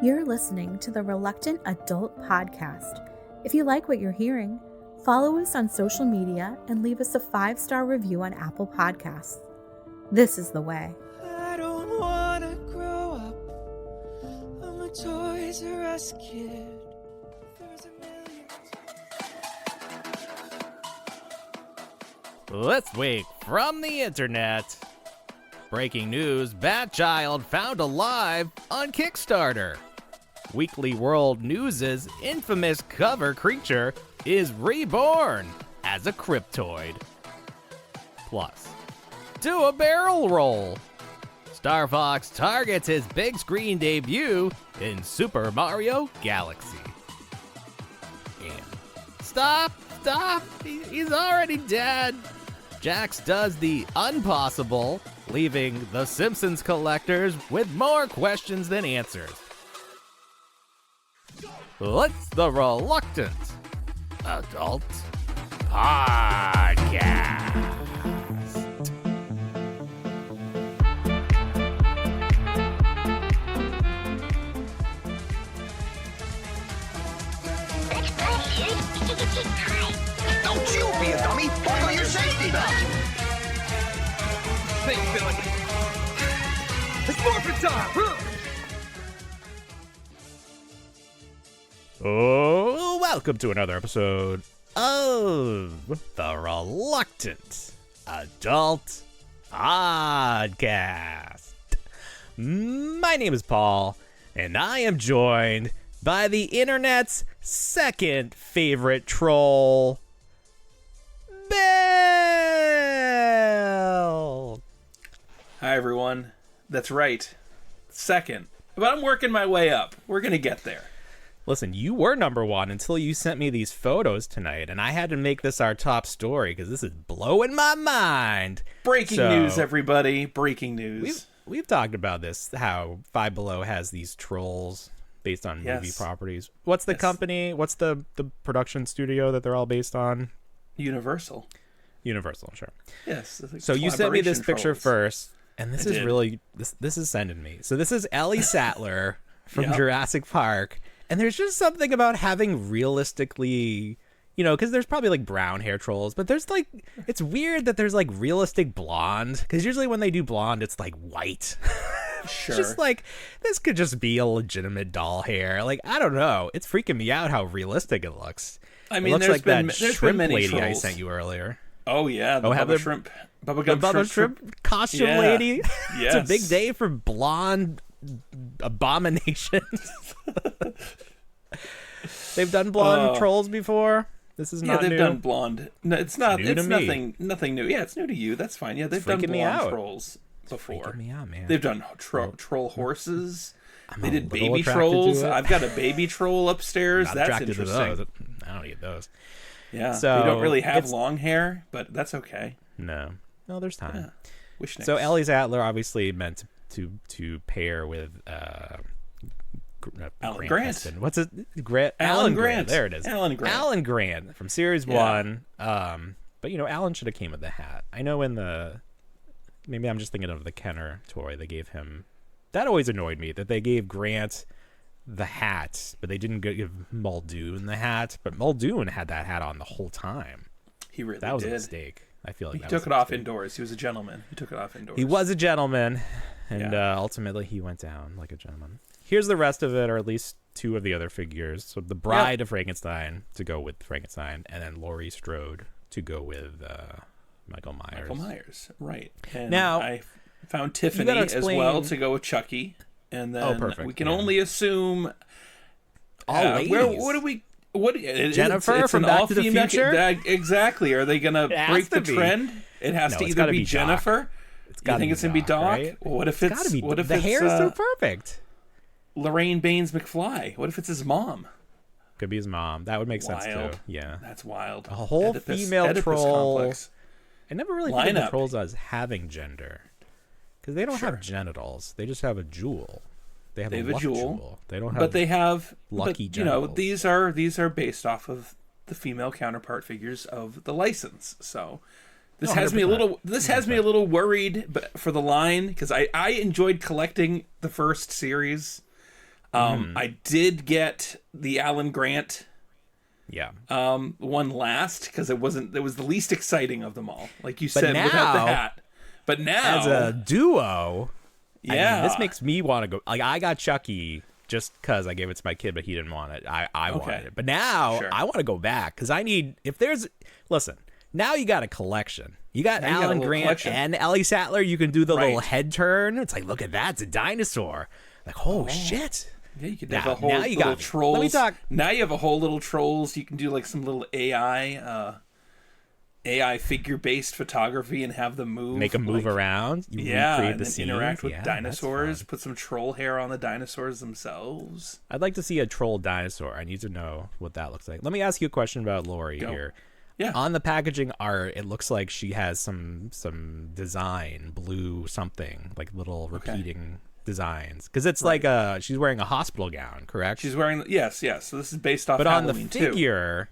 You're listening to the Reluctant Adult Podcast. If you like what you're hearing, follow us on social media and leave us a 5-star review on Apple Podcasts. This is the way. I don't wanna grow up. I'm a Toys R Us kid. There's a million. This week from the internet. Breaking news, Bat Child found alive on Kickstarter. Weekly World News' infamous cover creature is reborn as a Cryptoid. Plus, do a barrel roll. Star Fox targets his big screen debut in Super Mario Galaxy. And stop, he's already dead. JAKKS does the unpossible, leaving the Simpsons collectors with more questions than answers. It's the Reluctant Adult Podcast. Don't you be a dummy! Buckle your safety belt! Think, Billy. It's morphin' time! Oh, welcome to another episode of the Reluctant Adult Podcast. My name is Paul, and I am joined by the internet's second favorite troll, Bill. Hi, everyone. That's right. Second. But I'm working my way up. We're going to get there. Listen, you were number one until you sent me these photos tonight, and I had to make this our top story because this is blowing my mind. Breaking news, everybody. Breaking news. We've talked about this, how Five Below has these trolls based on movie properties. What's the company? What's the production studio that they're all based on? Universal, sure. Yes. So you sent me this picture trolls. first, and this is really this is sending me. So this is Ellie Sattler from Jurassic Park, and there's just something about having realistically, because there's probably like brown hair trolls, but there's like, it's weird that there's like realistic blonde, because usually when they do blonde, it's like white. Sure. Just like, this could just be a legitimate doll hair. Like, I don't know. It's freaking me out how realistic it looks. I mean, it looks there's like been, that there's shrimp been many lady trolls. I sent you earlier. Oh, yeah. The Bubba Shrimp. The Bubba Shrimp costume lady. Yes. It's a big day for blonde abominations. They've done blonde trolls before. This is not new. Yeah, they've done blonde. No, it's not. It's It's new to nothing new. Yeah, it's new to you. That's fine. Yeah, they've done freaking me blonde out. trolls before. Freaking me out, man. They've done troll horses. They did little baby attracted to trolls. it. I've got a baby troll upstairs. Not That's attracted to interesting. those. I don't need those. Yeah, So, they don't really have it's- long hair, but that's okay. No, there's time. Yeah. Wish So next. Ellie Sattler obviously meant to pair with Alan Grant. Heston. What's it? Alan Alan Grant. Grant. There it is. Alan Grant. Alan Grant from Series Yeah. 1. But Alan should have came with the hat. I know maybe I'm just thinking of the Kenner toy they gave him. That always annoyed me that they gave Grant the hat, but they didn't give Muldoon the hat. But Muldoon had that hat on the whole time. He really That was did. a mistake. I feel like He that took was it a off mistake. indoors. He was a gentleman. He took it off indoors. He was a gentleman, and Yeah. ultimately he went down like a gentleman. Here's the rest of it, or at least two of the other figures. So the Bride of Frankenstein to go with Frankenstein, and then Laurie Strode to go with Michael Myers. Michael Myers, right? And Now, I found Tiffany as well to go with Chucky, and then perfect, we can yeah. only assume. All ladies. What do we? Jennifer it's from an Back to the all-female Future? Exactly. Are they gonna It has break the to be. trend? It has No, to it's either gotta be be Doc. Jennifer. It's You gotta think be it's gonna be Doc? right? Well, what if It's it's? gotta be. What if the it's hair is so perfect? Lorraine Baines McFly? What if it's his mom? Could be his mom. That would make sense Wild. too. Yeah. That's wild. A whole female Oedipus troll. complex. I never really think of the Lineup. trolls as having gender, because they don't Sure. have genitals. They just have a jewel. They have They a have a luck jewel, They don't have. But they have lucky but, you know, genitals. these are based off of the female counterpart figures of the license. So this No, has me a 100%. little. This has me a little worried, but for the line, because I enjoyed collecting the first series. I did get the Alan Grant Yeah. one last because it was the least exciting of them all. Like you But said, without the now- hat. But now As a duo, I yeah, mean, this makes me want to go. Like, I got Chucky just because I gave it to my kid, but he didn't want it. I wanted it. But now Sure. I want to go back because I need, listen, now you got a collection. You got Now you got a Alan little Grant collection. and Ellie Sattler. You can do the little Right. head turn. It's like, look at that. It's a dinosaur. Like, oh, shit. Yeah, you could Now- have a whole now you little got me. trolls. Let me talk- Now you have a whole little trolls. You can do like some little AI figure-based photography and have them move. Make them move like, around. You Yeah, recreate and the then scene. interact with Yeah, dinosaurs. that's fun. Put some troll hair on the dinosaurs themselves. I'd like to see a troll dinosaur. I need to know what that looks like. Let me ask you a question about Lori Go. here. Yeah. On the packaging art, it looks like she has some design, blue something, like little repeating designs. Because it's like she's wearing a hospital gown, correct? She's wearing yes. So this is based off. but on the Halloween figure,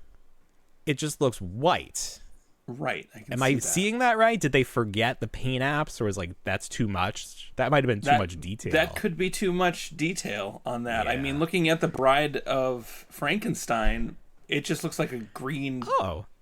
it just looks white. too. Right? I can Am see I that. seeing that right? Did they forget the paint apps, or was like that's too much? That might have been too much detail. That could be too much detail on that. I Yeah. mean, looking at the Bride of Frankenstein, it just looks like a green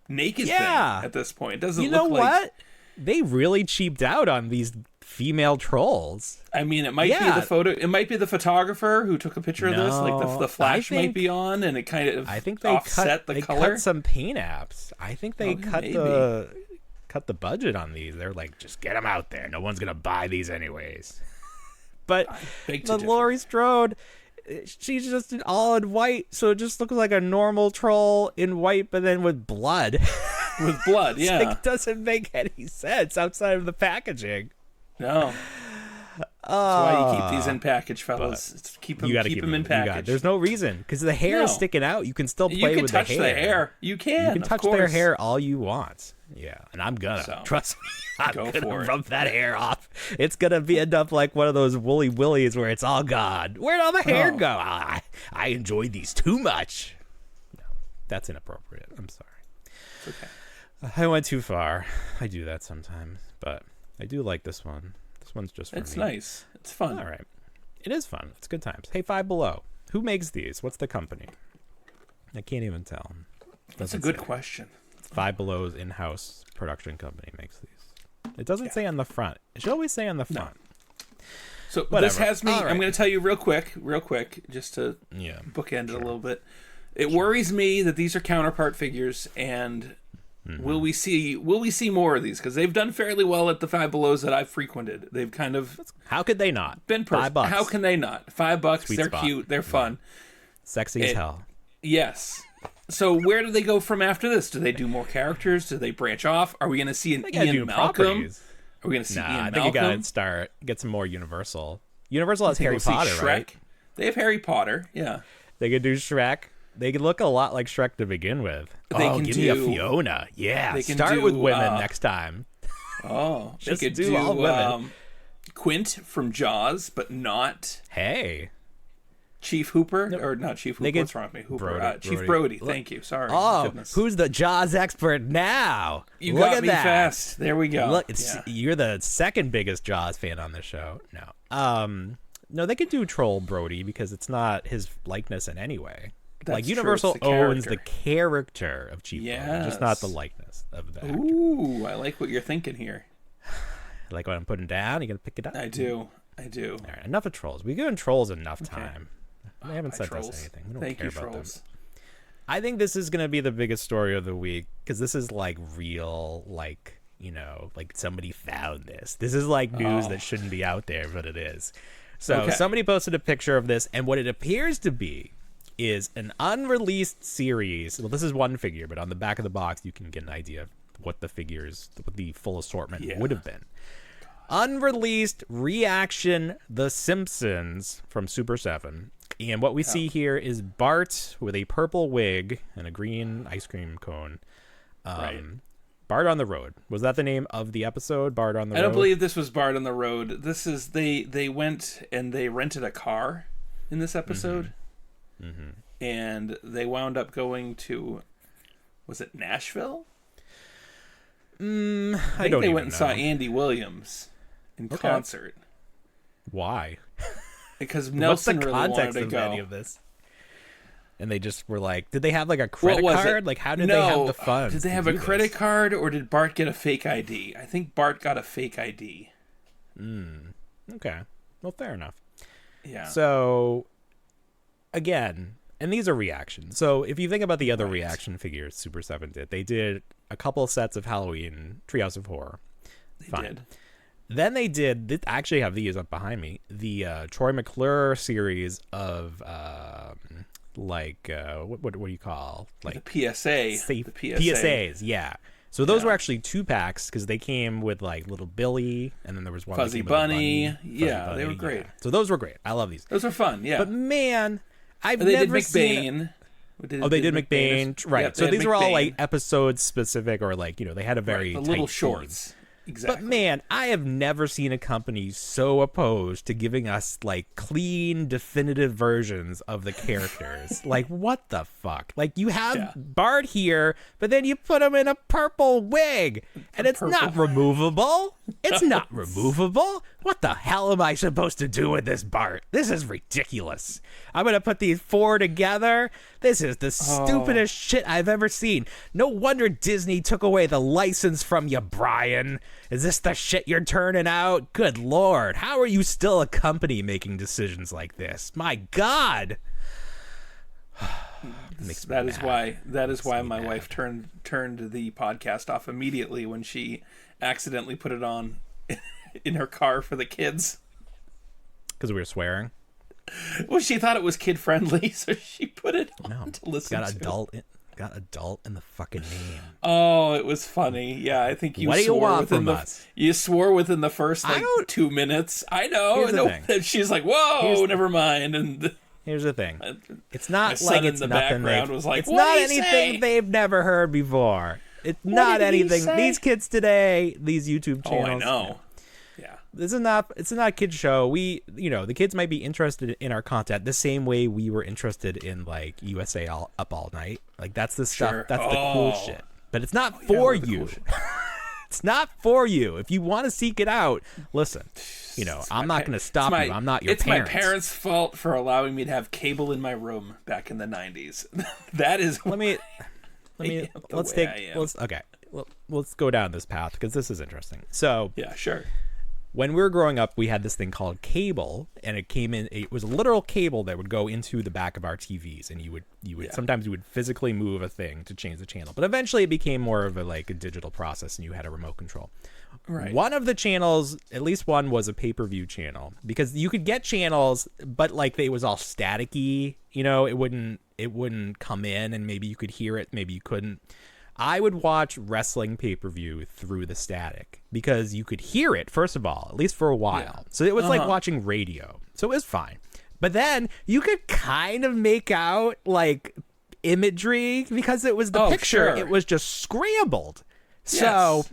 naked Yeah. thing at this point. It doesn't You look know like. what? They really cheaped out on these female trolls. I mean, it might be the photo. It might be the photographer who took a picture of this. Like No, the flash I might think- be on, and it kind of I think they offset the color. cut some paint apps. I think they Okay, cut maybe. the budget on these. They're like, just get them out there. No one's gonna buy these anyways. But beg to the differ. Laurie Strode, she's just all in white, so it just looks like a normal troll in white, but then with blood. with blood. It's Yeah, like, it doesn't make any sense outside of the packaging. no. That's why you keep these in package, fellas. It's keep them, You got to keep them in You got- package. There's no reason because the hair is No. sticking out. You can still play you can with touch the hair. You can. You can of touch their course. hair all you want. Yeah, and I'm gonna. So, Trust me, I'm go gonna for it. rub that hair off. It's gonna end up like one of those woolly willies where it's all gone. Where'd all the hair Oh. go? I enjoyed these too much. No, that's inappropriate. I'm sorry. It's okay. I went too far. I do that sometimes, but I do like this one. This one's just for It's me. nice. It's fun. All right. It is fun. It's good times. Hey, Five Below. Who makes these? What's the company? I can't even tell. That's a Doesn't good say. question. Five Below's in-house production company makes these. It doesn't say on the front. It should always say on the front. So this Whatever. has me. All I'm right. going to tell you real quick, just to Yeah. bookend it a little bit. It worries me that these are counterpart figures, and Mm-hmm. will we see more of these? Because they've done fairly well at the Five Belows that I've frequented. They've kind of How could they not? been $5. How can they not? $5. Sweet They're spot. cute. They're fun. Sexy as hell. Yes. So where do they go from after this? Do they do more characters? Do they branch off? Are we going to see an They gotta Ian do Malcolm? properties. Are we going to see Nah, Ian I think Malcolm? you gotta get some more Universal. Universal has I think Harry we'll see Potter, Shrek. right? They have Harry Potter. Yeah. They could do Shrek. They could look a lot like Shrek to begin with. They can give me a do- Fiona. Yeah, they can start do, with women next time. Oh, Just they could do all women. Quint from Jaws, but not Hey. Chief Hooper, or not Chief They Hooper. could- What's wrong with me? Hooper. Brody, Chief Brody. Brody. Look- Thank you. Sorry. Oh, Goodness. who's the Jaws expert now? You Look got at me that. fast. There we go. Look, Yeah. you're the second biggest Jaws fan on this show. No, they could do Troll Brody because it's not his likeness in any way. That's like true, Universal it's the owns the character. character of Chief Brody, just not the Yes. likeness of the actor. Ooh, I like what you're thinking here. Like what I'm putting down, you gonna pick it up? I do. All right, enough of trolls. We've given trolls enough time. They haven't My sent trolls. us anything. We don't Thank care you, about trolls. them. I think this is gonna be the biggest story of the week because this is like real, like like somebody found this. This is like news that shouldn't be out there, but it is. So Okay. somebody posted a picture of this, and what it appears to be is an unreleased series. Well, this is one figure, but on the back of the box, you can get an idea of what the figures, what the full assortment would have been. Unreleased reaction The Simpsons from Super 7. And what we see here is Bart with a purple wig and a green ice cream cone. Right. Bart on the Road. Was that the name of the episode? Bart on the Road? I don't believe this was Bart on the Road. This is they went and they rented a car in this episode, and they wound up going to, was it Nashville? I think don't they even went and know. saw Andy Williams in concert. Why? because What's Nelson the really wanted context to of go. any of this? And they just were like, did they have like a credit was card? it? Like, how did they have the funds? Did they to have do a credit this? card, or did Bart get a fake ID? I think Bart got a fake ID. Okay. Well, fair enough. Yeah. So, again, and these are reactions. So if you think about the other reaction figures Super 7 did, they did a couple sets of Halloween Treehouse of Horror. They did. Then they did, I actually have these up behind me, the Troy McClure series of, what do you call? Like The PSA. safe, The PSA. PSAs, yeah. So those were actually 2-packs because they came with like Little Billy, and then there was one Fuzzy that came with a Bunny. Fuzzy Yeah, Bunny, they were great. yeah. So those were great. I love these. Those are fun, yeah. But man, I've they never did seen. McBain. They did McBain, right? Yeah, so they had these were all McBain. like episode specific, or like they had a very the tight little theme. shorts. Exactly. But man, I have never seen a company so opposed to giving us like clean, definitive versions of the characters. Like, what the fuck? Like, you have Bart here, but then you put him in a purple wig, and it's not removable. It's not removable. What the hell am I supposed to do with this Bart? This is ridiculous. I'm gonna put these 4 together. This is the stupidest shit I've ever seen. No wonder Disney took away the license from you, Brian. Is this the shit you're turning out? Good Lord. How are you still a company making decisions like this? My God. That is why my wife turned the podcast off immediately when she accidentally put it on in her car for the kids. Because we were swearing? Well, she thought it was kid friendly, so she put it on to listen got to. Got adult in the fucking name. Oh, it was funny. Yeah, I think you What do you swore want within from the us? You swore within the first 2 minutes. I know. Here's the No, thing. and she's like, "Whoa, never mind." And Here's the thing. It's not my son like in it's the nothing background was like, it's "What not did he anything say?" they've never heard before. It's not did he anything. say? These kids today, these YouTube oh, channels. I know. Yeah. It's not a kid's show. The kids might be interested in our content the same way we were interested in like USA Up All Night. Like that's the stuff. Sure. That's the cool shit. But it's not for you. It's not for you. If you want to seek it out, listen. I'm not going to stop you. I'm not your parents. It's my parents' fault for allowing me to have cable in my room back in the 90s. That is. Let's go down this path because this is interesting. So yeah, sure. When we were growing up, we had this thing called cable, and it was a literal cable that would go into the back of our TVs, and you would sometimes you would physically move a thing to change the channel. But eventually it became more of a digital process, and you had a remote control. Right. One of the channels, at least one, was a pay-per-view channel because you could get channels, but it was all staticky. It wouldn't come in, and maybe you could hear it, maybe you couldn't. I would watch wrestling pay-per-view through the static because you could hear it, first of all, at least for a while. Yeah. So it was like watching radio. So it was fine. But then you could kind of make out imagery because it was the picture. Sure. It was just scrambled. Yes.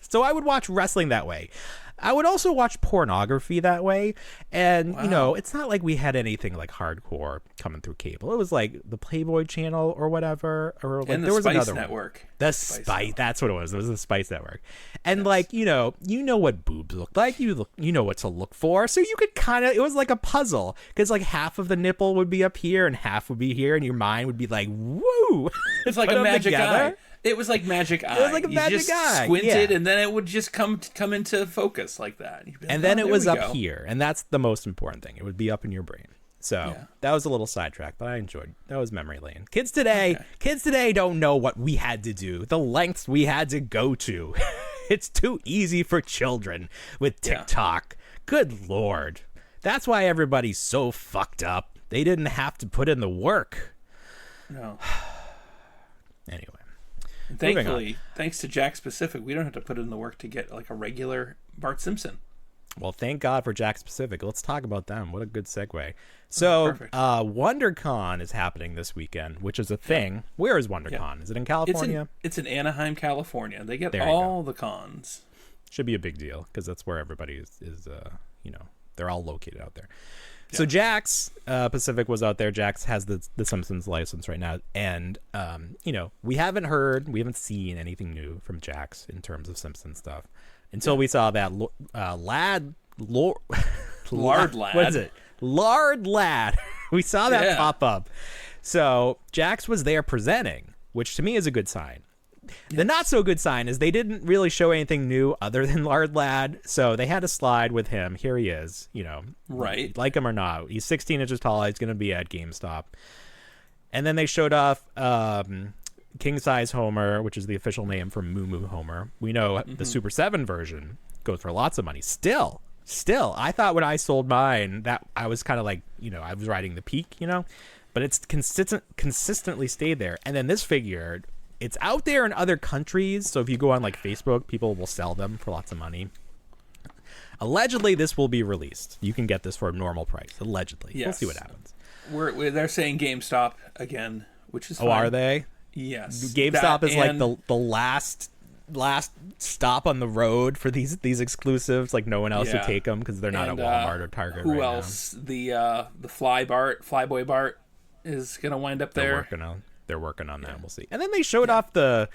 So I would watch wrestling that way. I would also watch pornography that way. And, it's not like we had anything hardcore coming through cable. It was the Playboy channel or whatever. Or and there was Spice another Network. One. The Spice. That's what it was. It was the Spice Network. And you know what boobs look like. You know what to look for. So you could it was like a puzzle. Because half of the nipple would be up here and half would be here. And your mind would be like, woo. It's like a magic eye. It was like magic eye. It was like a magic eye. Squinted, and then it would just come into focus like that. And then it was up here, and that's the most important thing. It would be up in your brain. So that was a little sidetrack, but I enjoyed. That was memory lane. Kids today don't know what we had to do, the lengths we had to go to. It's too easy for children with TikTok. Good Lord, that's why everybody's so fucked up. They didn't have to put in the work. No. Anyway. Thankfully, thanks to JAKKS Pacific, we don't have to put in the work to get a regular Bart Simpson. Well, thank God for JAKKS Pacific. Let's talk about them. What a good segue. So, WonderCon is happening this weekend, which is a thing. Where is WonderCon? Yeah. Is it in California? It's in Anaheim, California. They get all the cons. Should be a big deal because that's where everybody is they're all located out there. So JAKKS Pacific was out there. JAKKS has the Simpsons license right now, and we haven't seen anything new from JAKKS in terms of Simpsons stuff until we saw that Lard Lad. What is it? Lard Lad. We saw that pop up. So JAKKS was there presenting, which to me is a good sign. The not so good sign is they didn't really show anything new other than Lard Lad. So they had a slide with him. Here he is, Right. Like him or not. He's 16 inches tall. He's going to be at GameStop. And then they showed off King Size Homer, which is the official name for Moo Moo Homer. We know the Super 7 version goes for lots of money. Still, I thought when I sold mine that I was kind of like, I was riding the peak, but it's consistently stayed there. And then this figure, it's out there in other countries. So if you go on like Facebook, people will sell them for lots of money. Allegedly, this will be released. You can get this for a normal price. Allegedly. We'll see what happens. They're saying GameStop again, which is fine. Oh, are they? Yes. GameStop is like the last stop on the road for these exclusives. Like no one else would take them because they're not at Walmart or Target. Who right else? Now. The Flyboy Bart is gonna wind up there. They're working on that. We'll see. And then they showed off the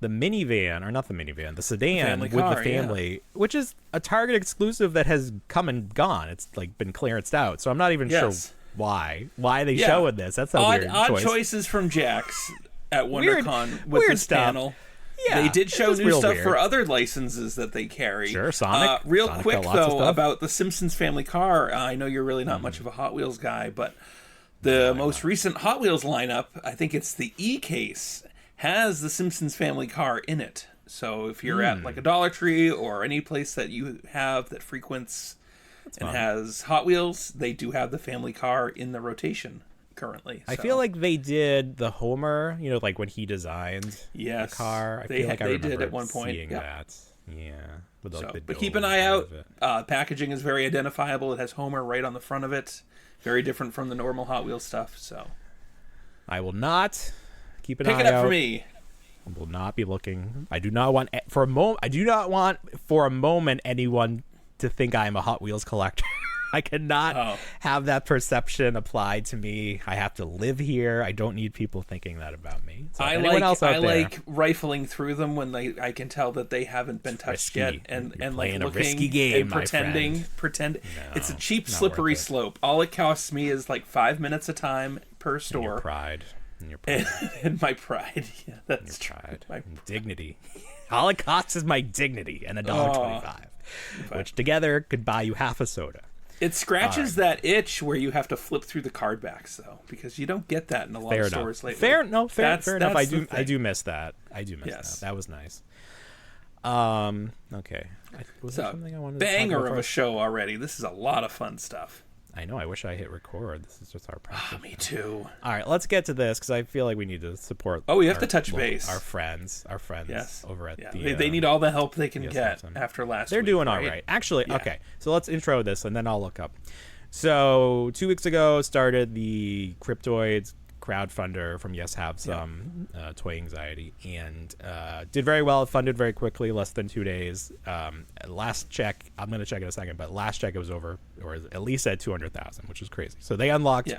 minivan, or not the minivan, the sedan with the family, which is a Target exclusive that has come and gone. It's like been clearanced out. So I'm not even sure why they showing this. That's a weird odd choice. choices from JAKKS at WonderCon with weird this stuff. panel. Yeah, they did show new stuff weird for other licenses that they carry. Sure, Sonic. Sonic Quick got lots of though, stuff. about the Simpsons family car. I know you're really not much of a Hot Wheels guy, but the most recent Hot Wheels lineup, I think it's the E-Case, has the Simpsons family car in it. So if you're at like a Dollar Tree or any place that you have that frequents has Hot Wheels, they do have the family car in the rotation currently. I feel like they did the Homer, like when he designed the car. I they remember did at one point seeing that. Yeah. With like but keep an eye out. Packaging is very identifiable. It has Homer right on the front of it. Very different from the normal Hot Wheels stuff. So I will not keep an eye out. Pick it up for me. I will not be looking. I do not want for a moment anyone to think I am a Hot Wheels collector. I cannot have that perception applied to me. I have to live here. I don't need people thinking that about me. So I like rifling through them when I can tell that they haven't been touched yet, and like looking a risky game, and pretend. It's a cheap, slippery slope. All it costs me is like 5 minutes a time per store. And your pride. And my pride. Yeah, that's your pride. My dignity. All it costs is my dignity and $1.25, which together could buy you half a soda. It scratches that itch where you have to flip through the card backs, though, because you don't get that in a lot of stores lately. Fair enough. I do miss that. That. That was nice. Okay. Was there something I wanted to banger talk about of a show already. This is a lot of fun stuff. I know. I wish I hit record. This is just our practice. Me too. All right, let's get to this because I feel like we need to support. We have to touch base. Our friends over at the. They need all the help they can get after last. They're week, doing all right. Actually, okay. So let's intro this and then I'll look up. So 2 weeks ago started the Cryptoids crowdfunder from Yes Have Some Toy Anxiety, and did very well. Funded very quickly, less than 2 days. Last check, I'm going to check in a second, but last check it was over, or at least at 200,000, which is crazy. So they unlocked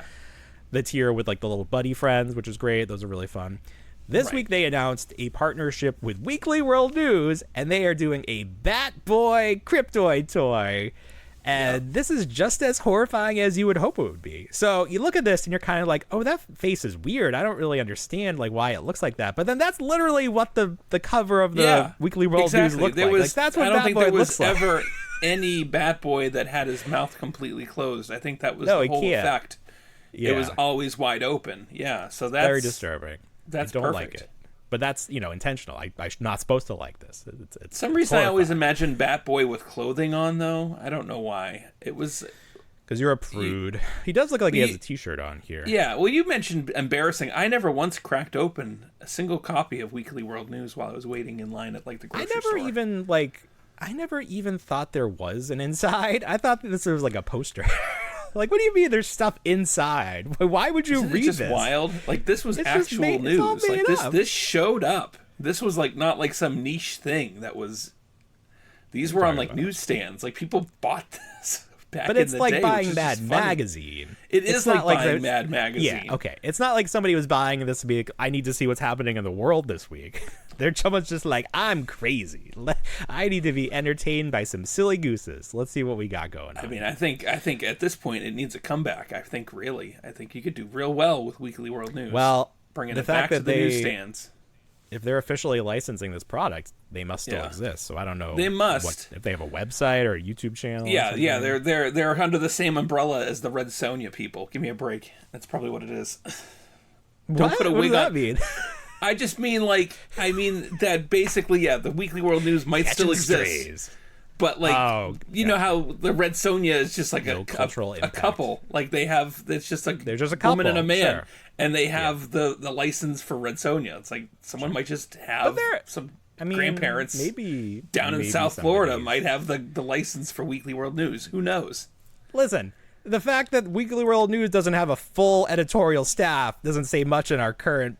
the tier with like the little buddy friends, which is great. Those are really fun. This week they announced a partnership with Weekly World News, and they are doing a Bat Boy Cryptoid toy. And this is just as horrifying as you would hope it would be. So you look at this and you're kind of like, oh, that face is weird. I don't really understand like why it looks like that. But then that's literally what the cover of the Weekly World News looked like. That's what Bat Boy looks like. I don't think there was ever any Bat Boy that had his mouth completely closed. I think that was the whole effect. Yeah. It was always wide open. Yeah, so that's very disturbing. That's I don't perfect. like it. But that's, intentional. I'm not supposed to like this. It's some reason horrifying. I always imagine Batboy with clothing on, though. I don't know why. It was... Because you're a prude. He does look like he has a T-shirt on here. Yeah, well, you mentioned embarrassing. I never once cracked open a single copy of Weekly World News while I was waiting in line at, the grocery store. I never even thought there was an inside. I thought this was, a poster. What do you mean there's stuff inside? Why would you read this? This? Wild. This was actual news. This showed up. This was not some niche thing that was. These were on newsstands. People bought this back in the day. But it's like buying Mad Magazine. It is like buying Mad Magazine. Yeah, okay. It's not like somebody was buying this to be I need to see what's happening in the world this week. Someone's just like, I'm crazy. I need to be entertained by some silly gooses. Let's see what we got going on. I mean, I think at this point it needs a comeback. I think you could do real well with Weekly World News. Well, bringing the it fact back to that the newsstands. If they're officially licensing this product, they must still exist. So I don't know. They must. If they have a website or a YouTube channel. Yeah. They're under the same umbrella as the Red Sonja people. Give me a break. That's probably what it is. Don't put a wig what does that on. mean? I just mean that basically, the Weekly World News might still exist. Strays. But you know how the Red Sonja is just like a couple. Like it's just like they're just a couple, woman and a man, sure. And they have the license for Red Sonja. It's like someone might just have some grandparents maybe down in South Florida might have the license for Weekly World News. Who knows? Listen. The fact that Weekly World News doesn't have a full editorial staff doesn't say much in our current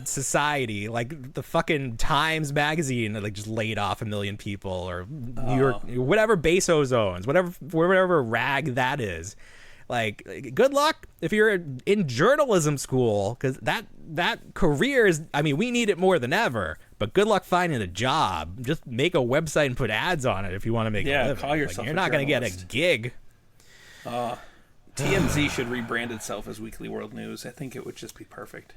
society. Like the fucking Times magazine that just laid off 1 million people, or New York, whatever Bezos owns, whatever rag that is. Like, good luck if you're in journalism school, because that career is. I mean, we need it more than ever. But good luck finding a job. Just make a website and put ads on it if you want to make a living. Call yourself. You're not going to get a gig. TMZ should rebrand itself as Weekly World News. I think it would just be perfect.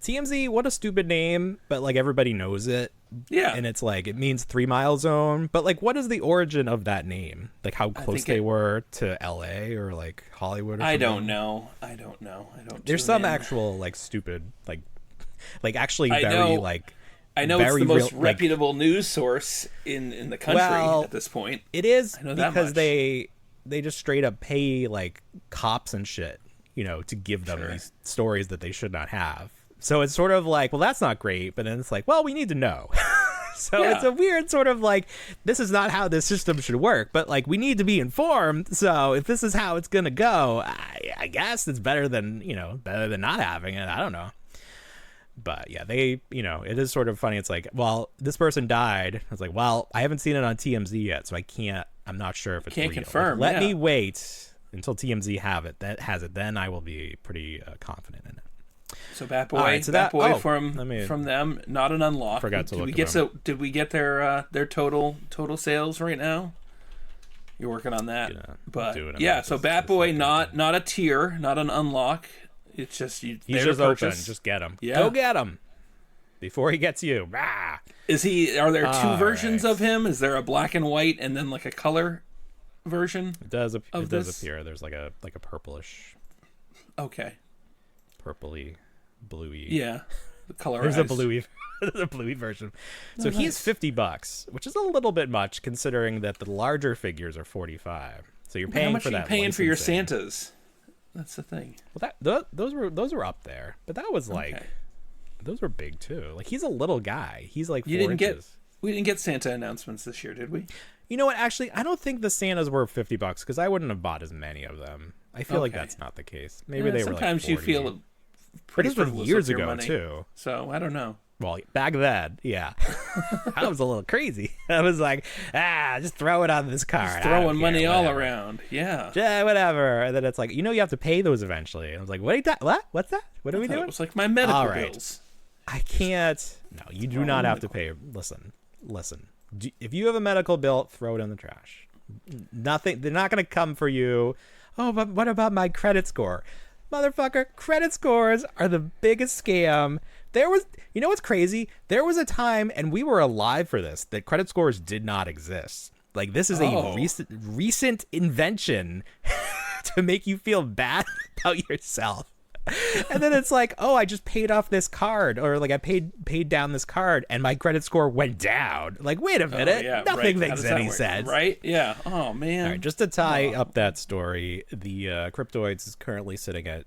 TMZ, what a stupid name, but everybody knows it. Yeah. And it's it means 3 Mile Zone, but what is the origin of that name? How close they were to LA or Hollywood or something? I don't know. There's some actual stupid actually I know it's the most reputable news source in the country at this point. It is I know that because much. they just straight up pay cops and shit, to give them these stories that they should not have. So it's sort of well, that's not great, but then it's well, we need to know. So it's a weird sort of this is not how this system should work, but we need to be informed. So if this is how it's gonna go, I guess it's better than not having it. I don't know. But yeah, they, it is sort of funny. It's well, this person died. It's well, I haven't seen it on TMZ yet, so I'm not sure if it's can't real. confirm. Let me wait until TMZ has it. Then I will be pretty confident in it. So Bat Boy, from them, not an unlock. Forgot to look. Did we get their total sales right now? You're working on that, but so Bat Boy, not a tier, not an unlock. It's just he's just open. Just get him. Yeah. Go get him before he gets you. Ah. Are there two versions of him? Is there a black and white and then a color version? It does appear. There's a purplish. Okay. Purpley, bluey. Yeah. The color. There's a bluey version. So he's $50, which is a little bit much considering that the larger figures are $45. So you're paying for that. How much are you paying for your Santas? That's the thing. Well, those were up there, but that was those were big too. He's a little guy. He's 4 inches. We didn't get Santa announcements this year, did we? You know what? Actually, I don't think the Santas were $50 because I wouldn't have bought as many of them. I feel like that's not the case. Maybe they were sometimes 40. you feel pretty frivolous was years ago money, too. So I don't know. Well, back then, yeah, I was a little crazy. I was just throw it on this card. Just throwing money all around. Yeah, whatever. And then it's you have to pay those eventually. I was what are you what? What's that? What are we doing? It was my medical bills. I can't. No, you do not have to pay. Listen. If you have a medical bill, throw it in the trash. Nothing. They're not going to come for you. Oh, but what about my credit score? Motherfucker, credit scores are the biggest scam. You know what's crazy? There was a time, and we were alive for this, that credit scores did not exist. This is a recent invention to make you feel bad about yourself. And then it's I just paid off this card, or I paid down this card, and my credit score went down. Wait a minute, nothing makes any sense, right? Yeah. Oh man. All right, just to tie up that story, the Cryptoids is currently sitting at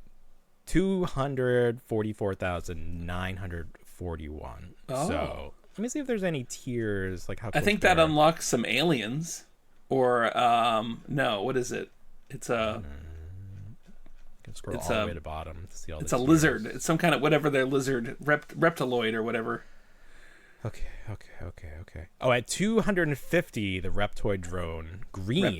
244,941. So let me see if there's any tiers. How I think that unlocks some aliens, or no, what is it? It's a. Scroll all the way to the bottom to see all it's a lizard. It's some kind of whatever their lizard reptiloid or whatever. Okay. Oh, at 250, the Reptoid drone green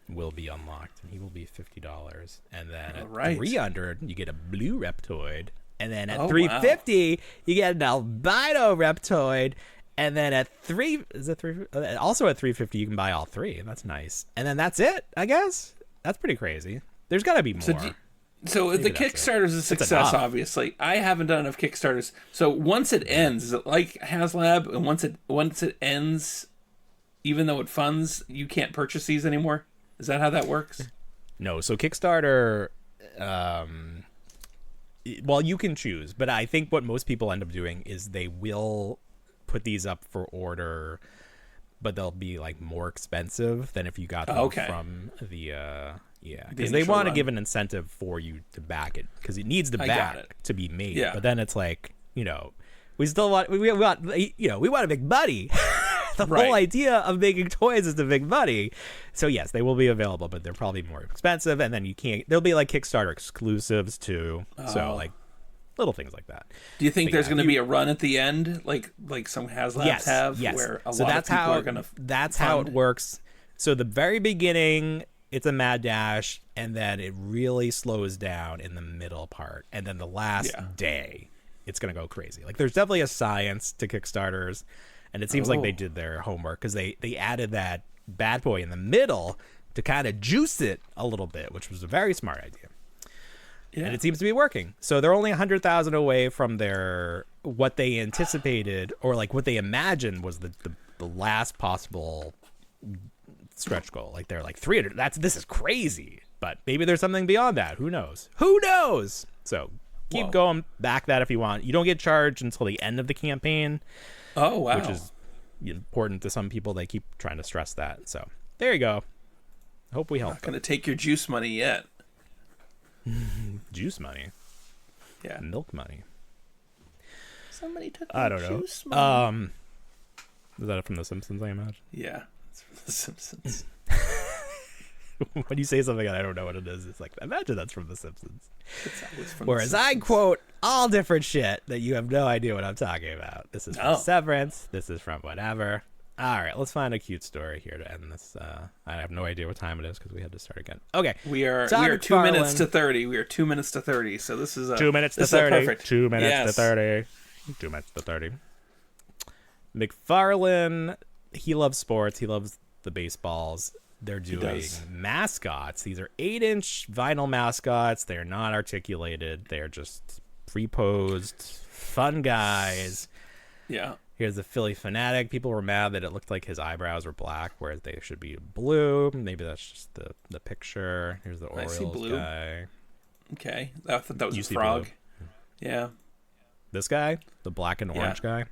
will be unlocked, and he will be $50. And then at 300, you get a blue Reptoid And then at Oh, $350, you get an albino Reptoid. And then at also at $350, you can buy all three. That's nice. And then that's it, I guess. That's pretty crazy. There's got to be more. So the Kickstarter is a success, obviously. I haven't done enough Kickstarters. So once it ends, is it like HasLab? And once it ends, even though it funds, you can't purchase these anymore? Is that how that works? No. So Kickstarter, well, you can choose. But I think what most people end up doing is they will put these up for order, but they'll be like more expensive than if you got them from the because they want to give an incentive for you to back it, because it needs to back to be made. But then it's like, we still want we want to make money. The whole idea of making toys is to make money. So yes, they will be available, but they're probably more expensive, and then they'll be like Kickstarter exclusives too. So like little things like that. Do you think there's going to be a run at the end, like some HasLabs have, where a lot of people are going to? That's how it works. So the very beginning, it's a mad dash, and then it really slows down in the middle part, and then the last day, it's going to go crazy. Like there's definitely a science to Kickstarters, and it seems like they did their homework, because they added that bad boy in the middle to kind of juice it a little bit, which was a very smart idea. Yeah. And it seems to be working. So they're only 100,000 away from what they anticipated, or like what they imagined was the last possible stretch goal. Like they're like 300. This is crazy. But maybe there's something beyond that. Who knows? So keep going. Back that if you want. You don't get charged until the end of the campaign. Oh, wow. Which is important to some people. They keep trying to stress that. So there you go. Hope we help. Not going to take your juice money yet. Juice money. Yeah. Milk money. Somebody took I don't know. Juice money. Is that from The Simpsons, I imagine? Yeah. It's from The Simpsons. When you say something and I don't know what it is, it's like, imagine that's from The Simpsons. Whereas The Simpsons. I quote all different shit that you have no idea what I'm talking about. This is from Severance. This is from whatever. All right, let's find a cute story here to end this. I have no idea what time it is because we had to start again. Okay, we are 2 minutes to 30. We are 2 minutes to 30. So this is 2 minutes to 30. Perfect. 2 minutes to 30. 2 minutes to 30. McFarlane, he loves sports. He loves the baseballs. They're doing mascots. These are 8-inch vinyl mascots. They're not articulated. They're just pre-posed, fun guys. Yeah. Here's the Philly Fanatic. People were mad that it looked like his eyebrows were black, whereas they should be blue. Maybe that's just the picture. Here's the Orioles guy. Okay. I thought that was a frog. Blue. Yeah. This guy? The black and orange guy?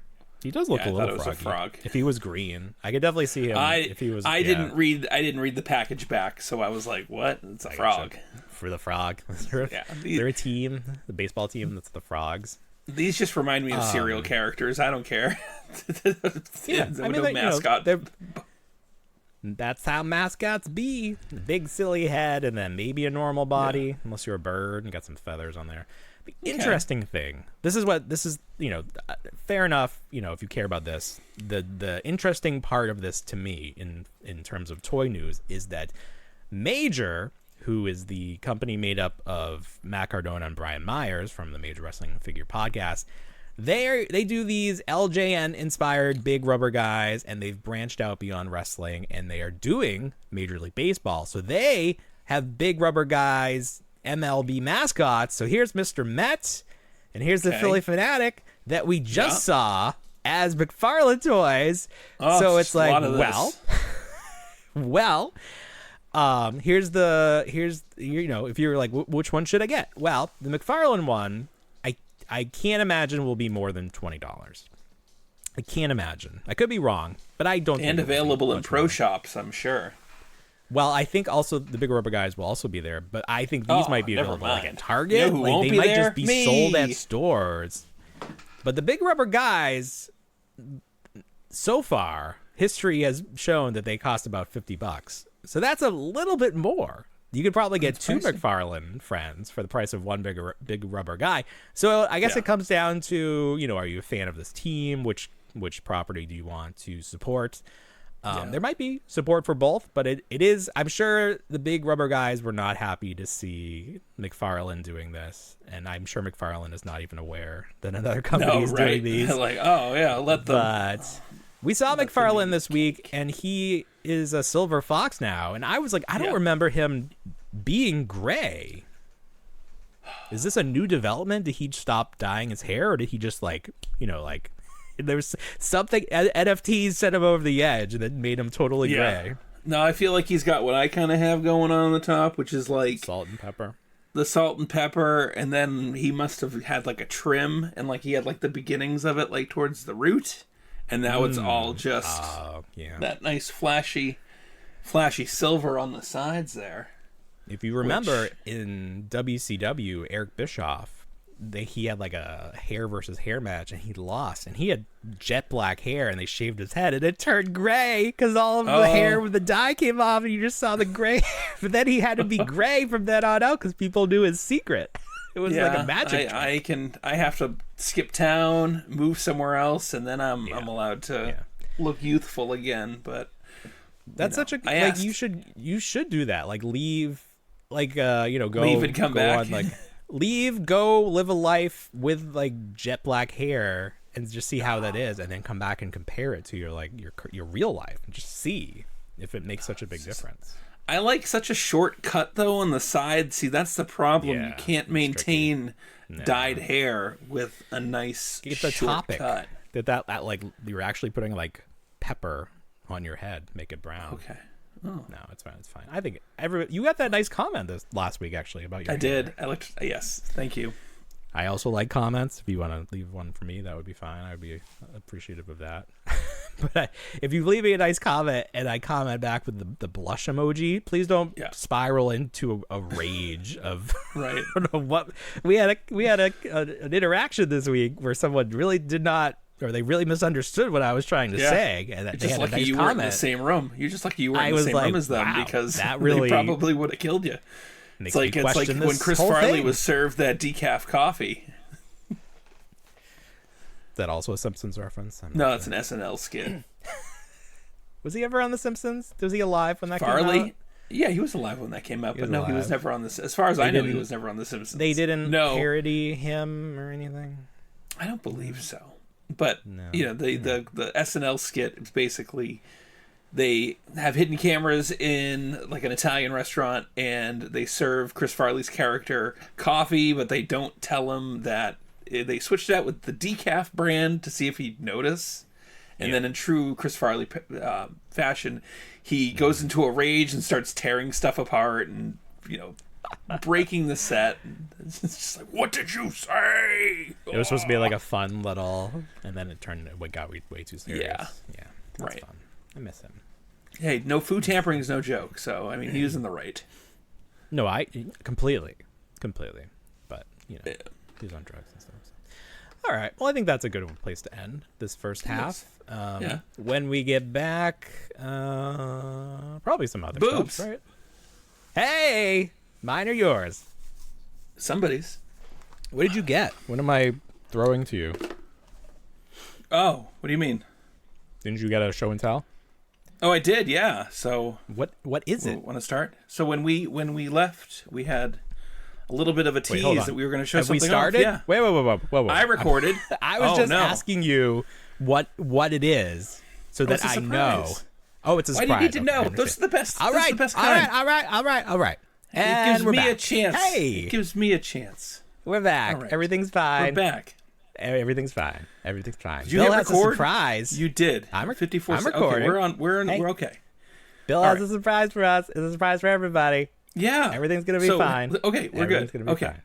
He does look a little froggy. A frog. If he was green, I could definitely see him. If he was, I didn't read the package back, so I was like, "What? It's a frog." For the frog. They're a team, the baseball team. That's the Frogs. These just remind me of serial characters. I don't care. Mascot. That's how mascots be. Big silly head, and then maybe a normal body, unless you're a bird and got some feathers on there. The interesting thing, this is fair enough, if you care about this, the interesting part of this to me in terms of toy news is that Major, who is the company made up of Matt Cardona and Brian Myers from the Major Wrestling Figure Podcast, they do these LJN inspired big rubber guys, and they've branched out beyond wrestling, and they are doing Major League Baseball. So they have big rubber guys, MLB mascots. So here's Mr. Met, and here's the Philly Fanatic that we just saw as McFarlane toys. So it's like, here's if you're like, which one should I get? Well, the McFarlane one, I can't imagine will be more than $20. I can't imagine. I could be wrong, but I don't. And available in pro shops, I'm sure. Well, I think also the big rubber guys will also be there, but I think these might be available like at Target. You know who won't they be might there? just be sold at stores. But the big rubber guys, so far, history has shown that they cost about $50. So that's a little bit more. You could probably get two McFarlane friends for the price of one big rubber guy. So I guess it comes down to, are you a fan of this team? Which property do you want to support? There might be support for both, but it is. I'm sure the big rubber guys were not happy to see McFarlane doing this, and I'm sure McFarlane is not even aware that another company is doing these. Like, oh yeah, let them. But we saw McFarlane this week, and he is a silver fox now, and I was like, I don't remember him being gray. Is this a new development? Did he stop dyeing his hair, or did he just there's something NFTs sent him over the edge and then made him totally gray. No, I feel like he's got what I kind of have going on the top, which is like salt and pepper. The salt and pepper, and then he must have had like a trim, and like he had like the beginnings of it like towards the root, and now it's all just that nice flashy silver on the sides there. If you remember in WCW, Eric Bischoff, he had like a hair versus hair match, and he lost, and he had jet black hair, and they shaved his head, and it turned gray because all of the hair with the dye came off, and you just saw the gray. But then he had to be gray from then on out because people knew his secret. It was like a magic trick. I have to skip town, move somewhere else, and then I'm allowed to look youthful again. But that's such a you should do that. Like leave, go leave and come back. Leave, go live a life with like jet black hair and just see how that is, and then come back and compare it to your real life and just see if it makes such a big difference. I like such a short cut though on the side. See, that's the problem. You can't maintain dyed hair with a nice short cut. That like you're actually putting like pepper on your head, make it brown. Okay. Oh. No, it's fine. It's fine. I think you got that nice comment this last week actually about your. I did. I looked. Yes, thank you. I also like comments. If you want to leave one for me, that would be fine. I would be appreciative of that. But if you leave me a nice comment and I comment back with the blush emoji, please don't spiral into a rage of. Right. I don't know what we had an interaction this week where someone really did not. Or they really misunderstood what I was trying to say, and that they had a nice you comment. Were in the same room. You're just lucky you weren't in the same room as them, because that really, they probably would have killed you. It's like when Chris Farley was served that decaf coffee. Is that also a Simpsons reference? No, it's an SNL skit. Was he ever on The Simpsons? Was he alive when that came out? Yeah, he was alive when that came out, but no, he was never on this. As far as I know, he was never on The Simpsons. They didn't parody him or anything? I don't believe so. But the SNL skit is basically they have hidden cameras in like an Italian restaurant, and they serve Chris Farley's character coffee, but they don't tell him that they switched it out with the decaf brand to see if he'd notice. And then in true Chris Farley fashion, he goes into a rage and starts tearing stuff apart and breaking the set. It's just like, what did you say? It was supposed to be like a fun little, and then it got way too serious. Yeah, that's fun. I miss him. Hey, no food tampering is no joke. So I mean, he was in the right. No, I completely. But he was on drugs and stuff. So. All right. Well, I think that's a good place to end this first half. When we get back, probably some other boobs, stuff, right? Hey. Mine or yours? Somebody's. What did you get? What am I throwing to you? Oh, what do you mean? Didn't you get a show and tell? Oh, I did, yeah. So what is it? Want to start? So when we left, we had a little bit of a tease that we were going to show something. Have we started? Yeah. Wait. I recorded. I was just asking you what it is so that I know. Oh, it's a surprise. Why do you need to know? Those are the best. All right. All right. And it gives me back. a chance. Hey! It gives me a chance. We're back. Right. Everything's fine. We're back. Everything's fine. Did you Bill hit has record? A surprise. You did. I'm 54. I'm recording. Okay, we're okay. Bill has a surprise for us. It's a surprise for everybody. Yeah. Everything's gonna be fine. Okay, we're good. Gonna be fine.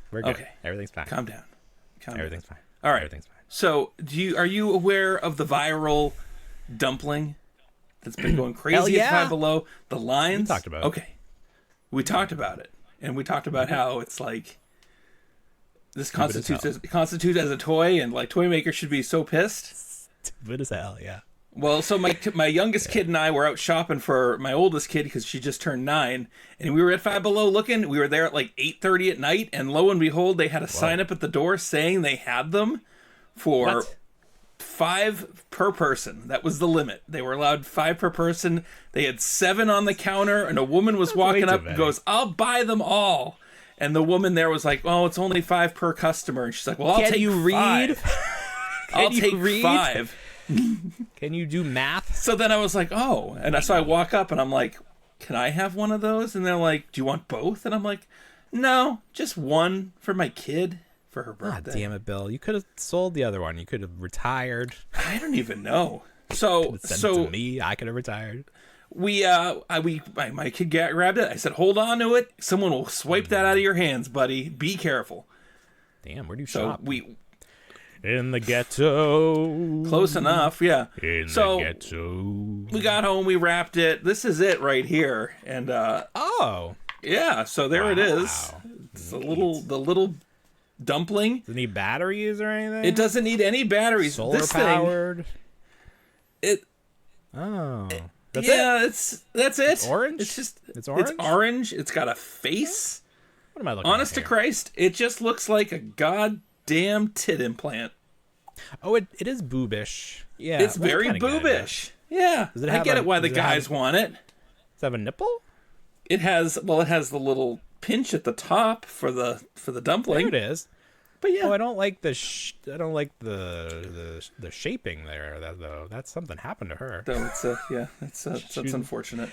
We're good. Okay. Everything's fine. Calm down. Everything's fine. All right. Everything's fine. So, are you aware of the viral dumpling that's been going crazy at Five Below? The lines. We talked about it. Okay. We talked about it. And we talked about how it's like this constitutes as a toy, and like toy makers should be so pissed. Stupid as hell, yeah. Well, so my youngest kid and I were out shopping for my oldest kid because she just turned 9, and we were at Five Below looking. We were there at like 8:30 at night, and lo and behold, they had a sign up at the door saying they had them for 5 per person. That was the limit. They were allowed 5 per person. They had 7 on the counter, and a woman was walking up and goes, "I'll buy them all." And the woman there was like, "Oh, it's only 5 per customer." And she's like, "Well, I'll take 5. I'll take 5. Can you do math? So then I was like, "Oh," and so I walk up and I'm like, "Can I have one of those?" And they're like, "Do you want both?" And I'm like, "No, just one for my kid for her birthday." God damn it, Bill! You could have sold the other one. You could have retired. I don't even know. So Send it to me. I could have retired. My kid grabbed it. I said, "Hold on to it. Someone will swipe that out of your hands, buddy. Be careful." Damn, where do you So shop? in the ghetto. Close enough, yeah. In the ghetto. We got home, we wrapped it. This is it right here. And yeah, so there it is. It's the little dumpling. Does it need batteries or anything? It doesn't need any batteries. Solar powered. That's it. It's orange. It's orange. It's got a face. What am I looking Honest at to here? Christ, it just looks like a goddamn tit implant. Oh, it is boobish. Yeah, It's very boobish. Yeah, I get it why the guys want it. Does it have a nipple? It has the little pinch at the top for the dumpling. There it is. But yeah, I don't like the shaping there. Though that's something happened to her. so that's unfortunate.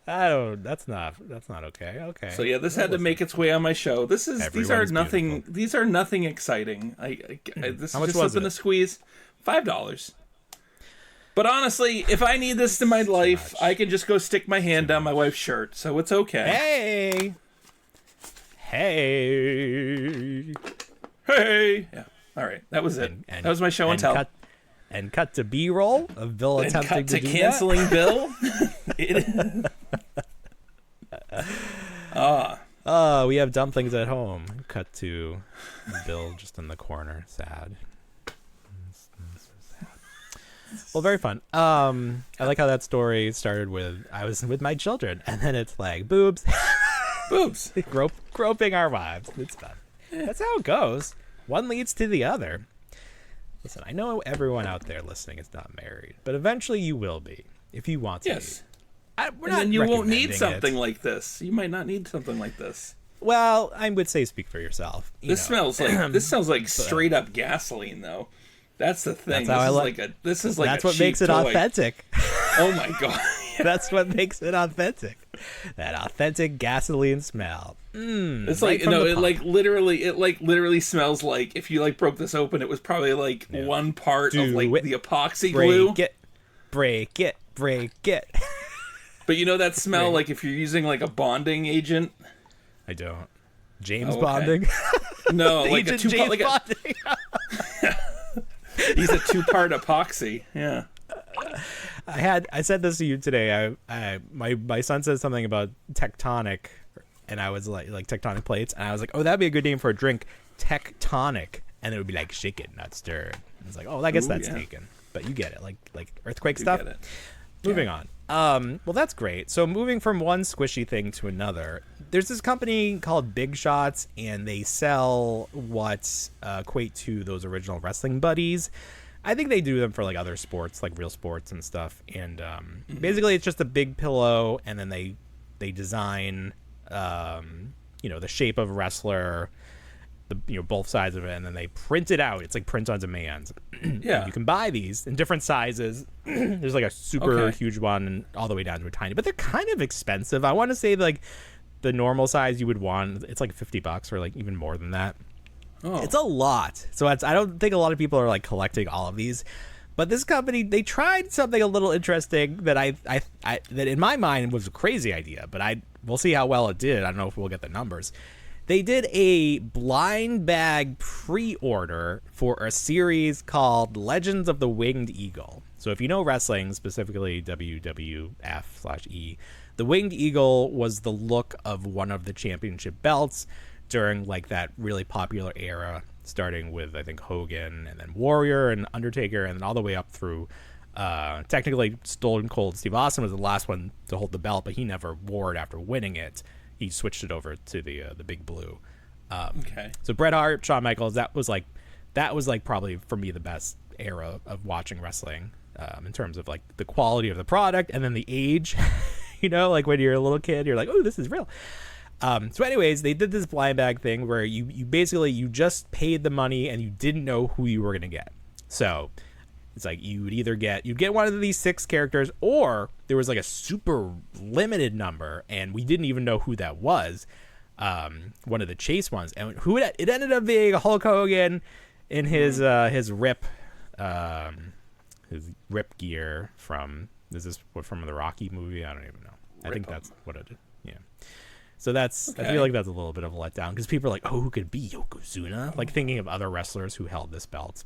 That's not okay. Okay. So yeah, this had to make its way on my show. These are nothing. Beautiful. These are nothing exciting. This How is much just was something it? to squeeze. $5. But honestly, if I need this in my life, I can just go stick my hand down my wife's shirt, so it's okay. Hey. Yeah. All right. That was it. That was my show and tell. Cut to B-roll of Bill attempting cut to do canceling that. Bill. We have dumplings at home. Cut to Bill just in the corner, sad. Well, very fun. I like how that story started with I was with my children, and then it's like boobs, groping our wives. It's fun. That's how it goes. One leads to the other. Listen, I know everyone out there listening is not married, but eventually you will be if you want to. Yes. We're And not then you won't need recommending something it. like this. You might not need something like this. Well, I would say speak for yourself. This sounds like straight up gasoline, though. That's the thing. That's how This is That's a what cheap makes it toy. authentic. Oh my god. That's what makes it authentic. That authentic gasoline smell. It's right like from no, the it pump. literally smells like if you broke this open, it was probably one part of the epoxy glue. Break it. But you know that smell like if you're using a bonding agent. I don't. James Oh, okay. bonding. No, like a Agent two-part. James bonding. He's a 2-part epoxy. Yeah. I said this to you today. My son said something about tectonic, and I was like tectonic plates, and I was like, oh, that'd be a good name for a drink, tectonic, and it would be like shake it, not stir. I was like, oh, I guess that's taken, but you get it, like earthquake stuff. Get it. Moving on. Well, that's great. So moving from one squishy thing to another, there's this company called Big Shots, and they sell what equate to those original wrestling buddies. I think they do them for other sports, like real sports and stuff. And basically, it's just a big pillow, and then they design, the shape of a wrestler, both sides of it, and then they print it out. It's like print on demand. Yeah. You can buy these in different sizes. There's a super huge one and all the way down to a tiny, but they're kind of expensive. I want to say the normal size you would want, it's $50 or even more than that. Oh. It's a lot. So I don't think a lot of people are collecting all of these. But this company, they tried something a little interesting that I that in my mind was a crazy idea, but we'll see how well it did. I don't know if we'll get the numbers. They did a blind bag pre-order for a series called Legends of the Winged Eagle. So if you know wrestling, specifically WWF/E, the Winged Eagle was the look of one of the championship belts during that really popular era, starting with I think Hogan and then Warrior and Undertaker, and then all the way up through technically Stone Cold Steve Austin was the last one to hold the belt, but he never wore it after winning it. He switched it over to the Big Blue. Okay. So Bret Hart, Shawn Michaels, that was probably for me the best era of watching wrestling, in terms of like the quality of the product and then the age. You know, like when you're a little kid, you're like, oh, this is real. So anyways, they did this blind bag thing where you basically, you just paid the money and you didn't know who you were going to get. So it's like you'd get one of these 6 characters, or there was like a super limited number and we didn't even know who that was. One of the chase ones, and it ended up being Hulk Hogan in his rip gear from from the Rocky movie? I don't even know. I think that's what it is. Yeah. So that's, okay. I feel like that's a little bit of a letdown because people are like, oh, who could be Yokozuna? Like thinking of other wrestlers who held this belt.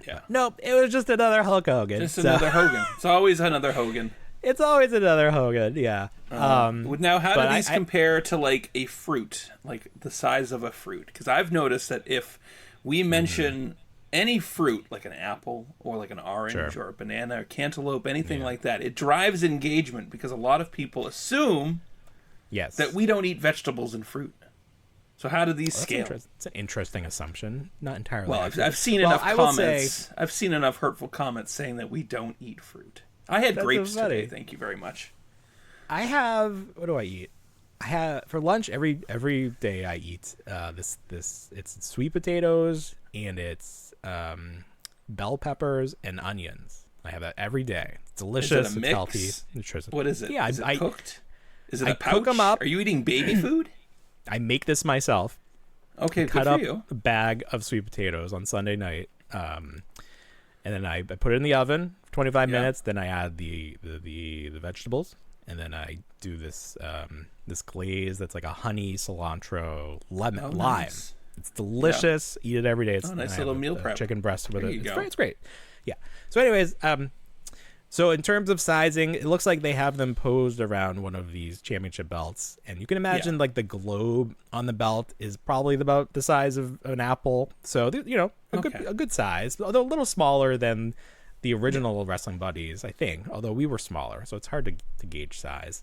Yeah. Nope, it was just another Hulk Hogan. Another Hogan. It's always another Hogan. It's always another Hogan, yeah. Now, how do these compare to like a fruit, like the size of a fruit? Because I've noticed that if we mention any fruit, like an apple or like an orange or a banana or cantaloupe, anything like that, it drives engagement because a lot of people assume that we don't eat vegetables and fruit. So how do these scale? It's an interesting assumption. Not entirely. Well, I've seen enough comments. I've seen enough hurtful comments saying that we don't eat fruit. I had grapes today. Thank you very much. I have. What do I eat? I have for lunch every day. I eat this. It's sweet potatoes and it's bell peppers and onions. I have that every day. It's delicious. Is it a mix? It's healthy. Nutritious. What is it? Yeah, is it cooked? Is it a pouch? Cook them up. Are you eating baby food? I make this myself. Okay, cut good up for you. a bag of sweet potatoes on Sunday night, and then I put it in the oven for 25 minutes. Then I add the vegetables, and then I do this this glaze that's like a honey, cilantro, lemon, lime. Nice. It's delicious. Eat it every day. It's nice little meal prep. Chicken breast with it. It's great. Yeah. So, anyways, so in terms of sizing, it looks like they have them posed around one of these championship belts, and you can imagine like the globe on the belt is probably about the size of an apple. So a good size, although a little smaller than the original Wrestling Buddies, I think. Although we were smaller, so it's hard to gauge size.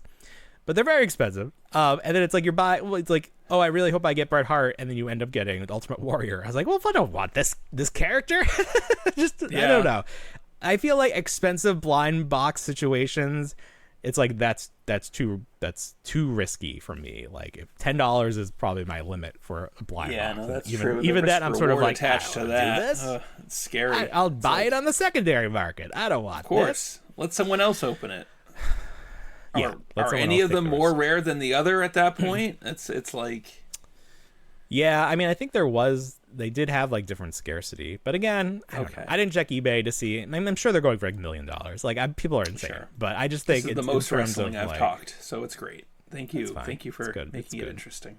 But they're very expensive. And then it's like it's like, oh, I really hope I get Bret Hart, and then you end up getting the Ultimate Warrior. I was like, well, if I don't want this character, I don't know. I feel like expensive blind box situations, it's like that's too risky for me. Like if $10 is probably my limit for a blind box. Yeah, no, that's even, true. Even then, I'm sort of like attached to that. It's scary. I'll buy it on the secondary market. I don't want. Of course, let someone else open it. Yeah, are any of them more rare than the other at that point? It's like. Yeah, I mean, I think they did have like different scarcity, but again, I don't know. I didn't check eBay to see. I'm sure they're going for like $1 million. Like people are insane, but I just think it's the most wrestling I've talked, so it's great. Thank you for making it interesting.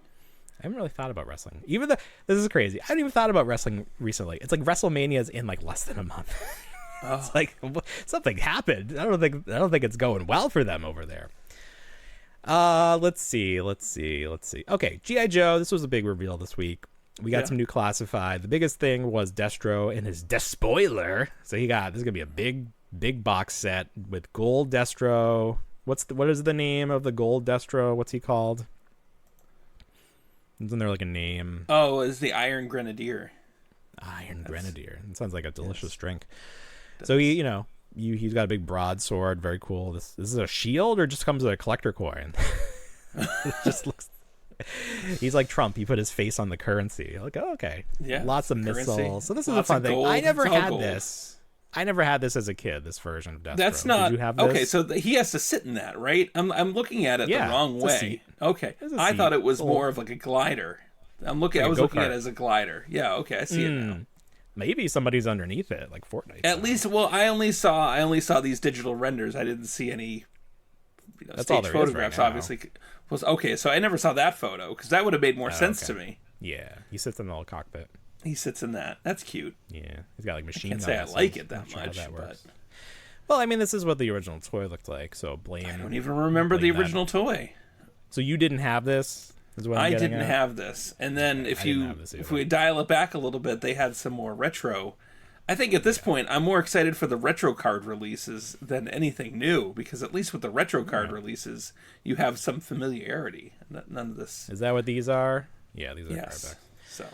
I haven't really thought about wrestling. This is crazy. I haven't even thought about wrestling recently. It's like WrestleMania's in like less than a month. It's like something happened. I don't think it's going well for them over there. Let's see. Okay, G.I. Joe. This was a big reveal this week. We got some new classified. The biggest thing was Destro and his Despoiler. So this is gonna be a big box set with gold Destro. What is the name of the gold Destro? What's he called? Isn't there like a name? Oh, it's the Iron Grenadier. Grenadier. It sounds like a delicious drink. So he's got a big broadsword. Very cool. This is a shield or just comes with a collector coin? It just looks. He's like Trump. He put his face on the currency. Like, oh, okay. Yeah. Lots of missiles. So this is a fun thing. I never had this. I never had this as a kid. This version of Destro. That's not. Did you have this? Okay, so he has to sit in that, right? I'm looking at it the wrong way. Okay, I thought it was more of like a glider. I was looking at it as a glider. Yeah. Okay, I see it now. Maybe somebody's underneath it, like Fortnite. At least, well, I only saw these digital renders. I didn't see any stage photographs. Right, obviously, okay. So I never saw that photo because that would have made more sense to me. Yeah, he sits in the little cockpit. He sits in that. That's cute. Yeah, he's got like machine guns. I can't say I like it that much. But... Well, I mean, this is what the original toy looked like. So blame. I don't even remember the original toy. So you didn't have this? I didn't have this. And then if we dial it back a little bit, they had some more retro. I think at this point, I'm more excited for the retro card releases than anything new, because at least with the retro card releases, you have some familiarity. None of this. Is that what these are? Yeah, these are card backs. So.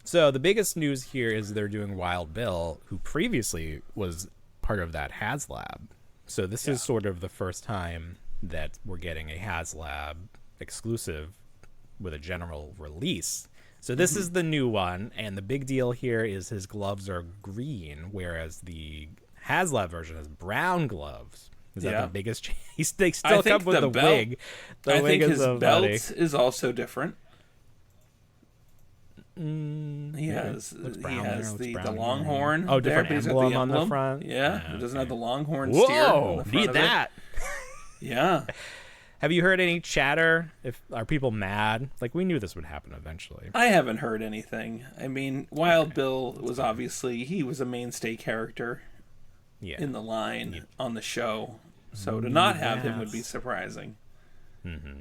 So the biggest news here is they're doing Wild Bill, who previously was part of that HasLab. So this is sort of the first time that we're getting a HasLab exclusive with a general release. So this is the new one, and the big deal here is his gloves are green, whereas the HasLab version has brown gloves. Is that the biggest change? They still come with the wig. I think his belt is also different. He has the Longhorn. Oh, different there, emblem the on the front. Yeah, it doesn't have the Longhorn Whoa, steer on the front need of that. Yeah. Have you heard any chatter? Are people mad? Like, we knew this would happen eventually. I haven't heard anything. I mean, Wild Bill was obviously, he was a mainstay character in the line on the show. So to not have him would be surprising. Mm-hmm.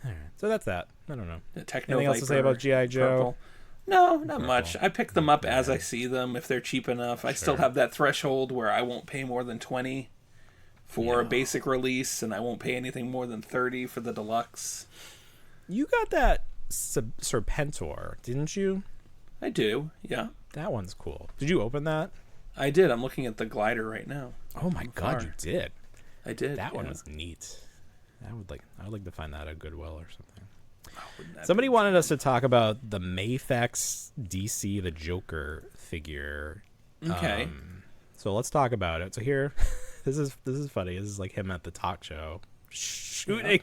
All right. So that's that. I don't know. Anything else to say about G.I. Joe? Purple. No, not much. I pick them up as I see them if they're cheap enough. I still have that threshold where I won't pay more than $20 for a basic release, and I won't pay anything more than $30 for the deluxe. You got that Serpentor, didn't you? I do, yeah. That one's cool. Did you open that? I did. I'm looking at the glider right now. Oh my god, you did. I did. That one was neat. I would like to find that at Goodwill or something. Oh, Somebody wanted us to talk about the Mafex DC the Joker figure. Okay. So let's talk about it. So here, this is funny. This is like him at the talk show, shooting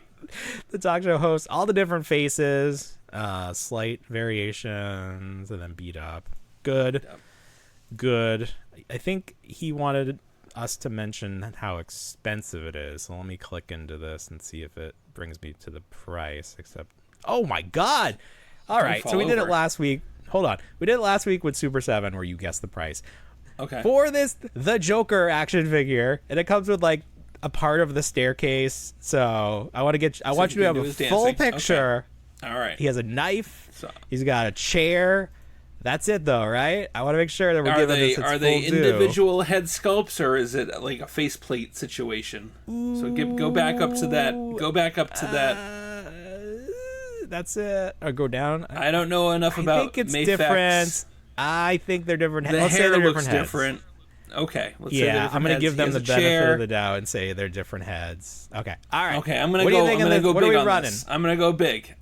the talk show host, all the different faces, slight variations, and then beat up. Good. I think he wanted us to mention how expensive it is. So let me click into this and see if it brings me to the price. Except, oh my god! All right, so we did it last week. Hold on, we did it last week with Super 7, where you guessed the price. Okay. For this, the Joker action figure, and it comes with like a part of the staircase. So I want you to have a full picture. Okay. All right. He has a knife. He's got a chair. That's it, though, right? I want to make sure that we're giving this its full due. Are they individual head sculpts, or is it like a faceplate situation? So go back up to that. Go back up to that. That's it. Or go down. I don't know enough about. I think it's Mafex. different. I think they're different. The Let's hair say they're looks different. different. Okay. Let's say yeah, I'm going to give them the benefit chair. of the doubt and say they're different heads. Okay. All right. Okay, I'm going to go big on this. I'm going to go big.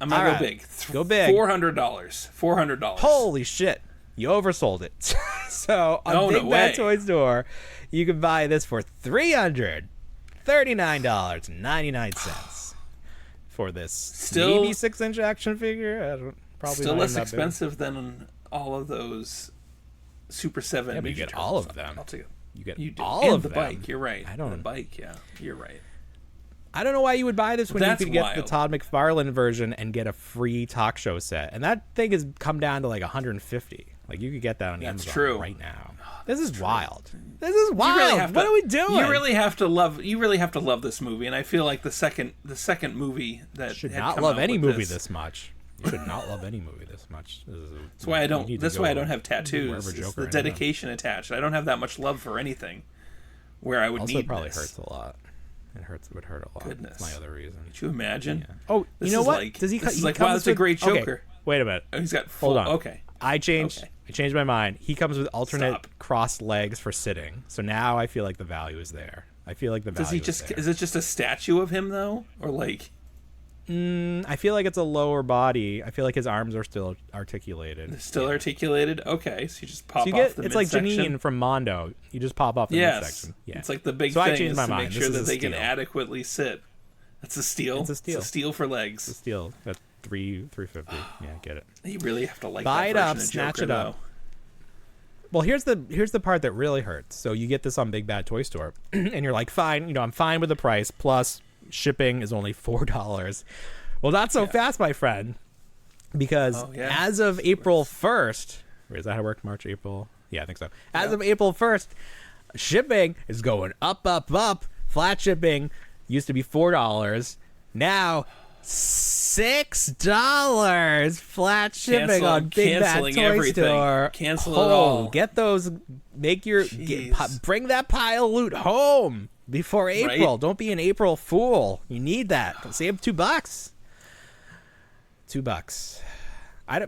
Go big. $400. $400. Holy shit. You oversold it. So on Big Bad Toy Store, you can buy this for $339.99 for this maybe 6-inch action figure. Probably still less expensive than all of those Super 7. Yeah, but you get all of them. You get all of the them. Bike. You're right. The bike. Yeah, you're right. I don't know why you would buy this when you could get the Todd McFarlane version and get a free talk show set, and that thing has come down to like $150. Like you could get that on Amazon right now. This is wild. This is wild. What are we doing? You really have to love this movie, and I feel like the second movie that should not love any movie this much. You should not love any movie this much. That's why I don't. That's why I don't have tattoos. It's the dedication attached. I don't have that much love for anything. Where I would also, need. It probably hurts a lot. It would hurt a lot. Goodness. That's my other reason. Could you imagine? Yeah. Oh, you know what? Does he? Wow, that's a great Joker. Okay, wait a minute. Oh, he's got full. Hold on. Okay. I changed my mind. He comes with alternate crossed legs for sitting. So now I feel like the value is there. I feel like the value is there. Is it just a statue of him though, or like? I feel like it's a lower body. I feel like his arms are still articulated. They're still articulated? Okay, so you just pop off the midsection. It's like Janine from Mondo. You just pop off the midsection. Yeah. It's like the big thing is to make sure that they can adequately sit. That's a steal. It's a steal. It's a steal for legs. It's a steal. That's $350. Yeah, get it. You really have to like buy that it up, version of snatch Joker, it up. Well, here's the part that really hurts. So you get this on Big Bad Toy Store, and you're like, fine, I'm fine with the price. Plus, shipping is only $4. Well, not so fast, my friend, because as of April 1st, is that how it worked? March, April? Yeah, I think so. As of April 1st, shipping is going up, up, up. Flat shipping used to be $4. Now, $6 flat shipping on Big Bad Toy Store. Cancel it all. Get those. Bring that pile of loot home before April. Right? Don't be an April fool. You need that. Save $2. $2.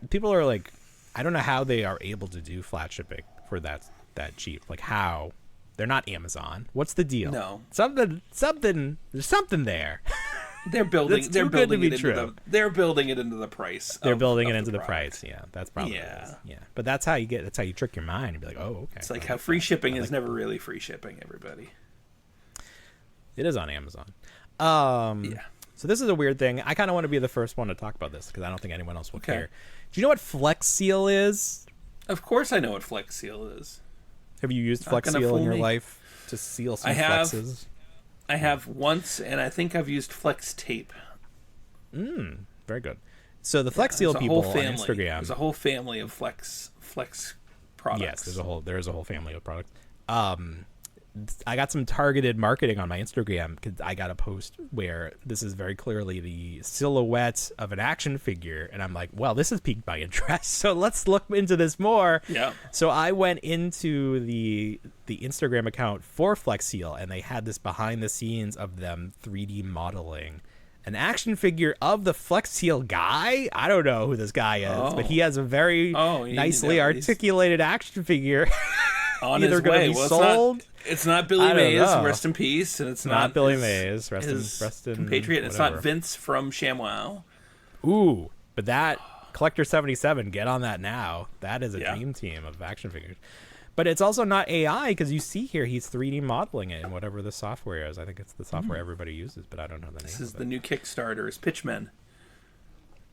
People are like I don't know how they are able to do flat shipping for that cheap. Like how? They're not Amazon. What's the deal? No. Something. There's something there. They're building. That's They're too good to building be it true. into the. They're building it into the price. They're building of it into the product. price. Yeah, that's probably what it Yeah. is. Yeah, but that's how you trick your mind and be like, oh, okay. It's like how free shipping is never really free shipping. Everybody. It is on Amazon. Yeah. So this is a weird thing. I kind of want to be the first one to talk about this because I don't think anyone else will care. Do you know what Flex Seal is? Of course, I know what Flex Seal is. Have you used Not Flex gonna Seal in fool your me. life to seal some I have. flexes? I have once, and I think I've used Flex Tape. Very good. So the Flex Seal There's a people whole on family. Instagram. There's a whole family of Flex products. Yes, there is a whole family of products. I got some targeted marketing on my Instagram because I got a post where this is very clearly the silhouette of an action figure, and I'm like, well, this has piqued my interest, so let's look into this more. Yeah. So I went into the Instagram account for Flex Seal, and they had this behind the scenes of them 3D modeling an action figure of the Flex Seal guy. I don't know who this guy is, but he has a very nicely articulated action figure. On either his gonna way. be Well, sold. It's not Billy I don't Mays, know. rest in peace, and it's Not Billy his- Mays, rest in compatriot. It's whatever. not Vince from ShamWow. Ooh, but that Collector 77, get on that now. That is a Yeah. dream team of action figures. But it's also not AI because you see here he's 3D modeling it in whatever the software is. I think it's the software everybody uses, but I don't know the name. This is of the it. new Kickstarter. Is Pitchmen.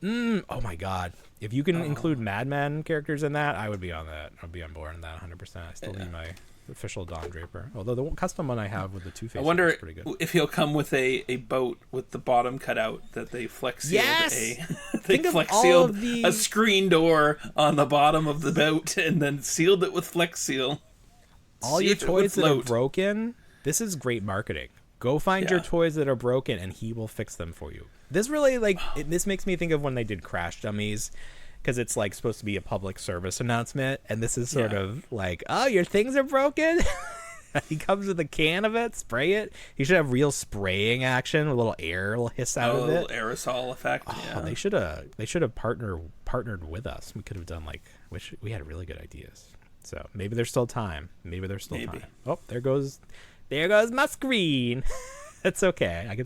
Oh my god! If you can include Mad Men characters in that, I would be on that. I'd be on board on that 100%. I still need my official Don Draper. Although the custom one I have with the Two-Face I wonder is pretty good. if he'll come with a boat with the bottom cut out that they flex sealed. Yes! They Think of flex all sealed of the- a screen door on the bottom of the boat and then sealed it with Flex Seal. All your Sealed it with toys that are float. broken, this is great marketing. Go find your Yeah. toys that are broken and he will fix them for you. This really this makes me think of when they did Crash Dummies, because it's like supposed to be a public service announcement, and this is sort of like, oh, your things are broken. He comes with a can of it, spray it. He should have real spraying action, a little air will hiss out A of little it. aerosol effect. Oh, Yeah. they should have partnered with us. We could have done we had really good ideas. So maybe there's still time. Maybe there's still time. Oh, there goes my screen. It's okay. I can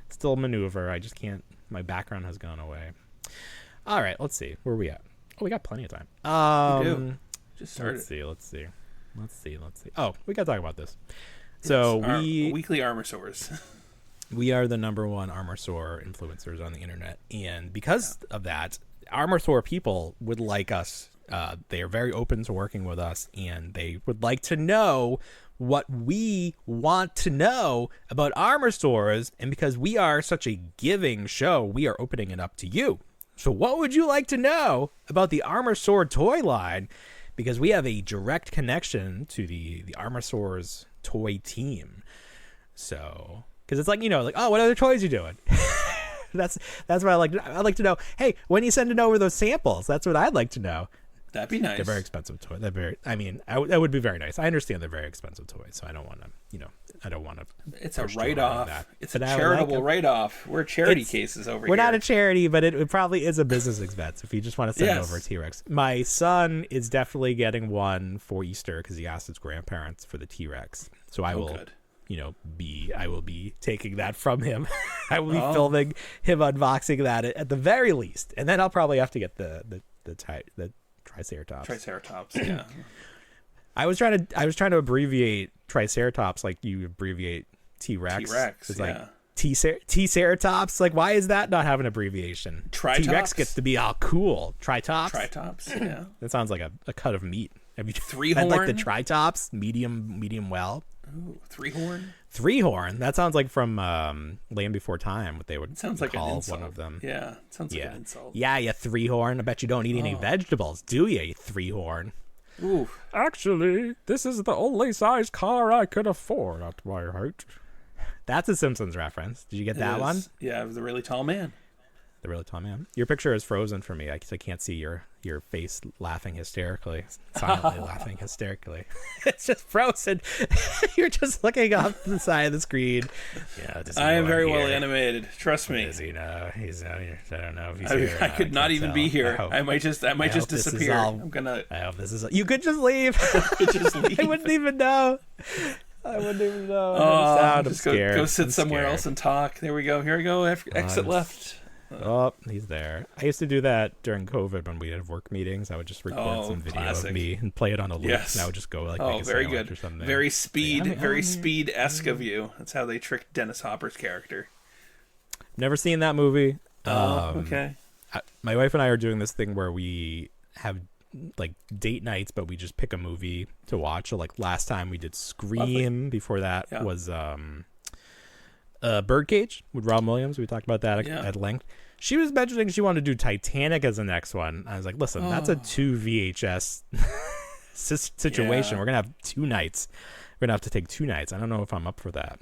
still maneuver. I just can't. My background has gone away. All right, let's see. Where are we at? Oh, we got plenty of time. We do. Just started. Let's see. Oh, we got to talk about this. So Our we weekly armor sores. we are the #1 Armor Sore influencers on the internet, and because of that, Armor Sore people would like us. They are very open to working with us, and they would like to know what we want to know about Armor Sores. And because we are such a giving show, we are opening it up to you. So what would you like to know about the Armor Sore toy line? Because we have a direct connection to the Armor Sores toy team. So, because it's like, oh, what other toys you doing? That's what I like. I'd like to know. Hey, when you sending over those samples? That's what I'd like to know. That'd be nice. They're very expensive toys. That would be very nice. I understand they're very expensive toys, so I don't want to, I don't want to. It's a write-off. It's a But I would charitable like write-off. We're charity cases over here. We're not a charity, but it probably is a business expense if you just want to send over a T-Rex. My son is definitely getting one for Easter because he asked his grandparents for the T-Rex. So I will, good. I will be taking that from him. I will be filming him unboxing that at the very least, and then I'll probably have to get the Triceratops. Triceratops, yeah. I was trying to abbreviate Triceratops like you abbreviate T-Rex. T-Rex, It's yeah. like T-Ceratops. Like, why is that not have an abbreviation? Tritops? T-Rex gets to be all cool. Tritops. Tritops, yeah. That sounds like a cut of meat. Three-horn? I'd like the tritops, medium well. Ooh, three-horn? Three-horn. That sounds like from Land Before Time. What they would Sounds like an call insult. one of them. Yeah, sounds like an insult. Yeah, you three-horn. I bet you don't eat any vegetables, do you three-horn? Ooh. Actually, this is the only size car I could afford at my height. That's a Simpsons reference. Did you get that one? Yeah, it was a really tall man. the really tall man. Your picture is frozen for me. I can't see your face laughing hysterically, silently laughing hysterically. It's just frozen. You're just looking off the side of the screen. Yeah, I am very well animated. Trust me. Does he know? He's out here. I don't know if he's I, here. I could not even be here. I might just disappear. I hope this is. You could just leave. I wouldn't even know. Just go sit somewhere else and talk. There we go. Here we go. Exit left. Oh, he's there. I used to do that during COVID when we had work meetings. I would just record some video of me and play it on a loop. Yes. And I would just go like, oh, make a very sandwich good. Or something. Very speed-esque of you. That's how they tricked Dennis Hopper's character. Never seen that movie. Okay. My wife and I are doing this thing where we have like date nights, but we just pick a movie to watch. So like last time we did Scream. Lovely. Before that was Birdcage with Robin Williams. We talked about that at length. She was mentioning she wanted to do Titanic as the next one. I was like, listen, that's a 2 VHS situation. Yeah. We're gonna have 2 nights. We're gonna have to take 2 nights. I don't know if I'm up for that.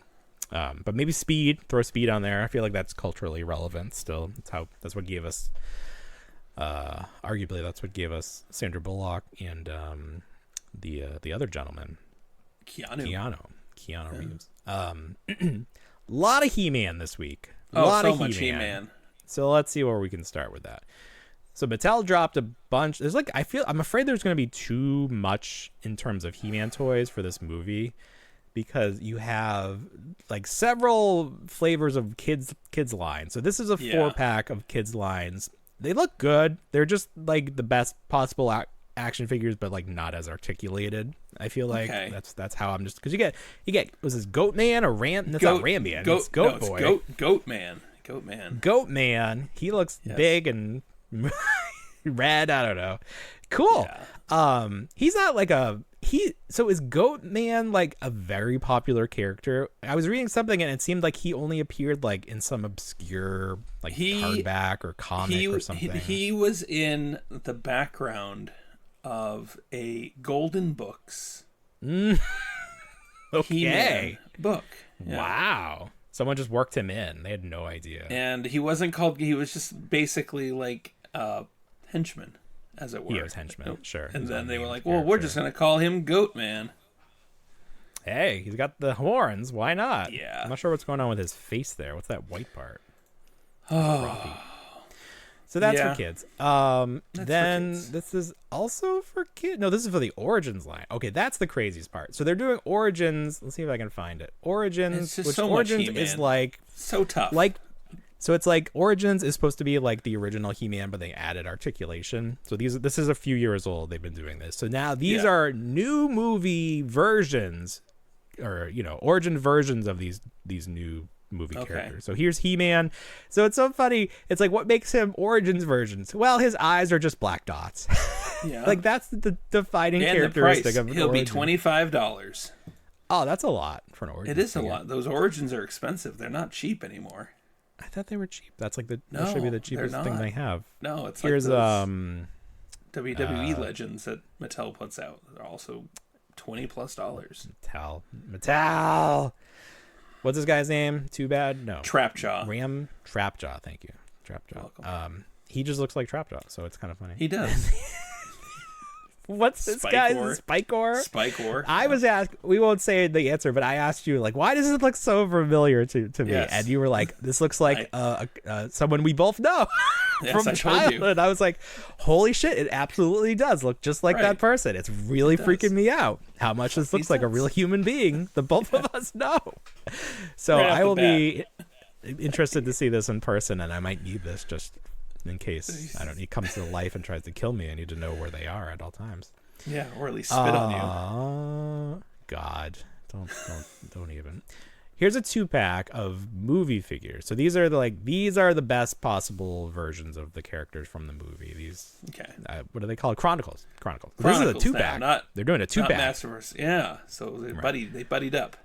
But maybe Speed. Throw Speed on there. I feel like that's culturally relevant still. That's what gave us arguably that's what gave us Sandra Bullock and the other gentleman, Keanu Reeves. A lot of He-Man this week. Much He-Man. So let's see where we can start with that. So Mattel dropped a bunch. I'm afraid there's going to be too much in terms of He-Man toys for this movie, because you have like several flavors of kids lines. So this is a 4-pack of kids lines. They look good. They're just like the best possible action figures, but like not as articulated. I feel like that's how I'm just, because you get was this Goat Man or Ram? That's not Ram Man. It's Goat Boy. Goat Man. Goat Man. He looks big and red. I don't know. Cool. Yeah. He's not like so is Goat Man like a very popular character? I was reading something and it seemed like he only appeared like in some obscure like hardback or comic or something. He was in the background of a Golden Books He-Man book. Yeah. Wow. Someone just worked him in. They had no idea. And he wasn't called, he was just basically like henchman, as it were. He was henchman, sure. And then they were like, well, we're just going to call him Goat Man. Hey, he's got the horns. Why not? Yeah. I'm not sure what's going on with his face there. What's that white part? Oh. So that's for kids. This is also for kids. No, this is for the Origins line. Okay, that's the craziest part. So they're doing Origins. Let's see if I can find it. Origins, which so Origins is like so tough. So it's like Origins is supposed to be like the original He-Man, but they added articulation. So this is a few years old. They've been doing this. So now these are new movie versions, or origin versions of these new movie characters. So here's He-Man. So it's so funny. It's like, what makes him Origins versions? Well, his eyes are just black dots. Yeah. Like that's the defining characteristic of an He'll Origin. be $25. Oh, that's a lot for an Origin. It is a lot. Those Origins are expensive. They're not cheap anymore. I thought they were cheap. That's like that should be the cheapest thing they have. No, it's here's like those WWE Legends that Mattel puts out. They're also $20+. Mattel. What's this guy's name? Too bad. No. Trapjaw. Ram Trapjaw. Thank you. Trapjaw. He just looks like Trapjaw, so it's kind of funny. He does. What's this guy's Spikor? Spikor. I was asked. We won't say the answer, but I asked you like, why does it look so familiar to me? Yes. And you were like, this looks like someone we both know from childhood. I was like, holy shit! It absolutely does look just like that person. It's really freaking me out how much this looks like a real human being that both of us know. So I will be interested to see this in person, and I might need this just in case he comes to life and tries to kill me. I need to know where they are at all times. Yeah, or at least spit on you. God, don't even. Here's a 2-pack of movie figures. So these are the best possible versions of the characters from the movie. These what are they called? Chronicles. This is a 2-pack. They're doing a 2-pack. Masterverse. Yeah. So they buddied up.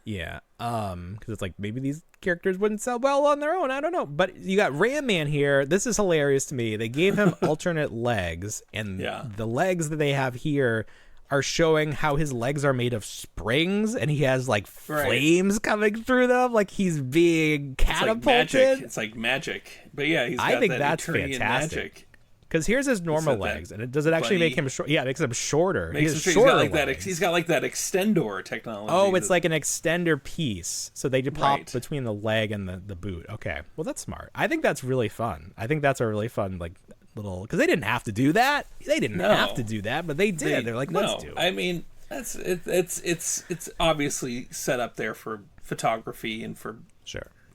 Yeah, because it's like maybe these characters wouldn't sell well on their own. I don't know, but you got Ram Man here. This is hilarious to me. They gave him alternate legs, and the legs that they have here are showing how his legs are made of springs and he has like flames coming through them, like he's being catapulted. It's like magic. But yeah, he's got I think that that's Eternian fantastic. magic. Because here's his normal legs, and does it actually make him short? Yeah, it makes him shorter. He has shorter legs. He's got like that extendor technology. Oh, it's like an extender piece, so they just pop between the leg and the boot. Okay, well that's smart. I think that's really fun. I think that's a really fun like little, because they didn't have to do that. They didn't have to do that, but they did. They're like, let's do it. I mean, it's obviously set up there for photography and for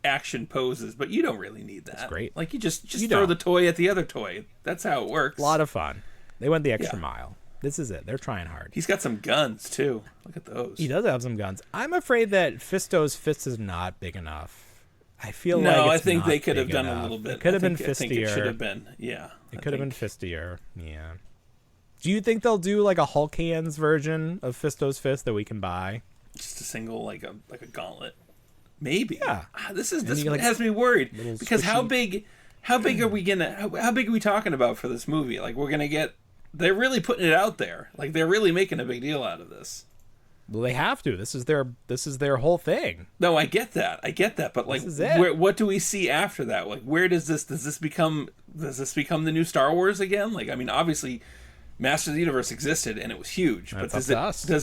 action poses, but you don't really need that. That's great. Like you just throw the toy at the other toy. That's how it works. A lot of fun. They went the extra mile. This is it. They're trying hard. He's got some guns too. Look at those. He does have some guns. I'm afraid that Fisto's fist is not big enough. I feel like I think they could have done a little bit. It could have been fistier. I think it should have been. Yeah. It could have been fistier. Yeah. Do you think they'll do like a Hulk hands version of Fisto's fist that we can buy? Just a single like a gauntlet. Maybe. Yeah. This has me worried because how big are we talking about for this movie? Like we're gonna get. They're really putting it out there. Like they're really making a big deal out of this. Well, they have to. This is their whole thing. No, I get that. But like, what do we see after that? Like, where does this become the new Star Wars again? Like, I mean, obviously, Masters of the Universe existed and it was huge, but does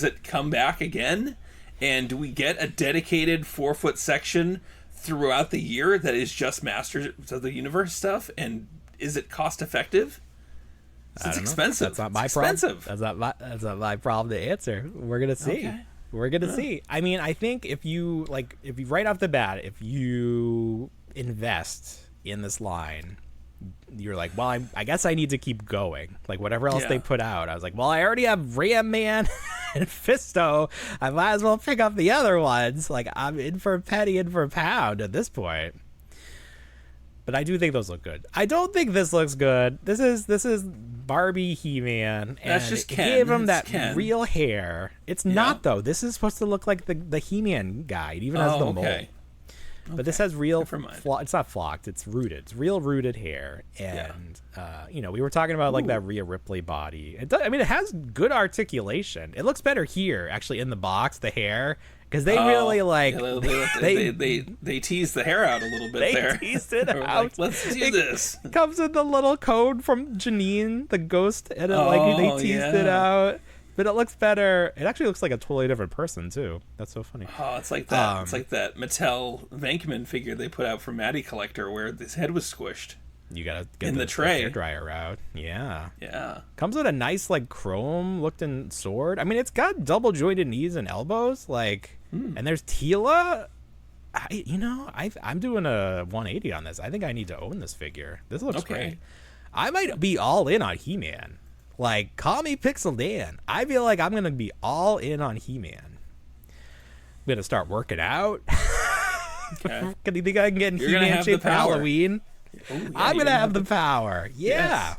it come back again? And do we get a dedicated 4-foot section throughout the year that is just Masters of the Universe stuff? And is it cost effective? It's expensive. That's not my problem. That's not my problem to answer. We're gonna see. Okay. We're gonna see. I mean, I think if you right off the bat, if you invest in this line, you're like, well, I guess I need to keep going. Like whatever else they put out, I was like, well, I already have Ram Man and Fisto. I might as well pick up the other ones. Like I'm in for a penny, in for a pound at this point. But I do think those look good. I don't think this looks good. This is Barbie He-Man. That's just Ken. Gave him that real hair. It's not though. This is supposed to look like the He-Man guy. It even has the mold. But this has real. It's not flocked. It's rooted. It's real rooted hair. And we were talking about like that Rhea Ripley body. It has good articulation. It looks better here, actually, in the box. The hair. Because they really they teased the hair out a little bit there. They teased it out. Like, let's do this. It comes with the little code from Janine, the ghost, and they teased it out. But it looks better. It actually looks like a totally different person too. That's so funny. Oh, it's like that. It's like that Mattel Venkman figure they put out for Matty Collector, where his head was squished. You gotta get in the tray hair dryer out. Yeah. Yeah. Comes with a nice like chrome looking sword. I mean, it's got double jointed knees and elbows. Like, and there's Tila. I'm doing a 180 on this. I think I need to own this figure. This looks great. I might be all in on He-Man. Like, call me Pixel Dan. I feel like I'm gonna be all in on He-Man. I'm gonna start working out. Okay. Do you think I can get in He-Man shape for Halloween? Ooh, yeah, I'm gonna have the power. Yeah. Yes.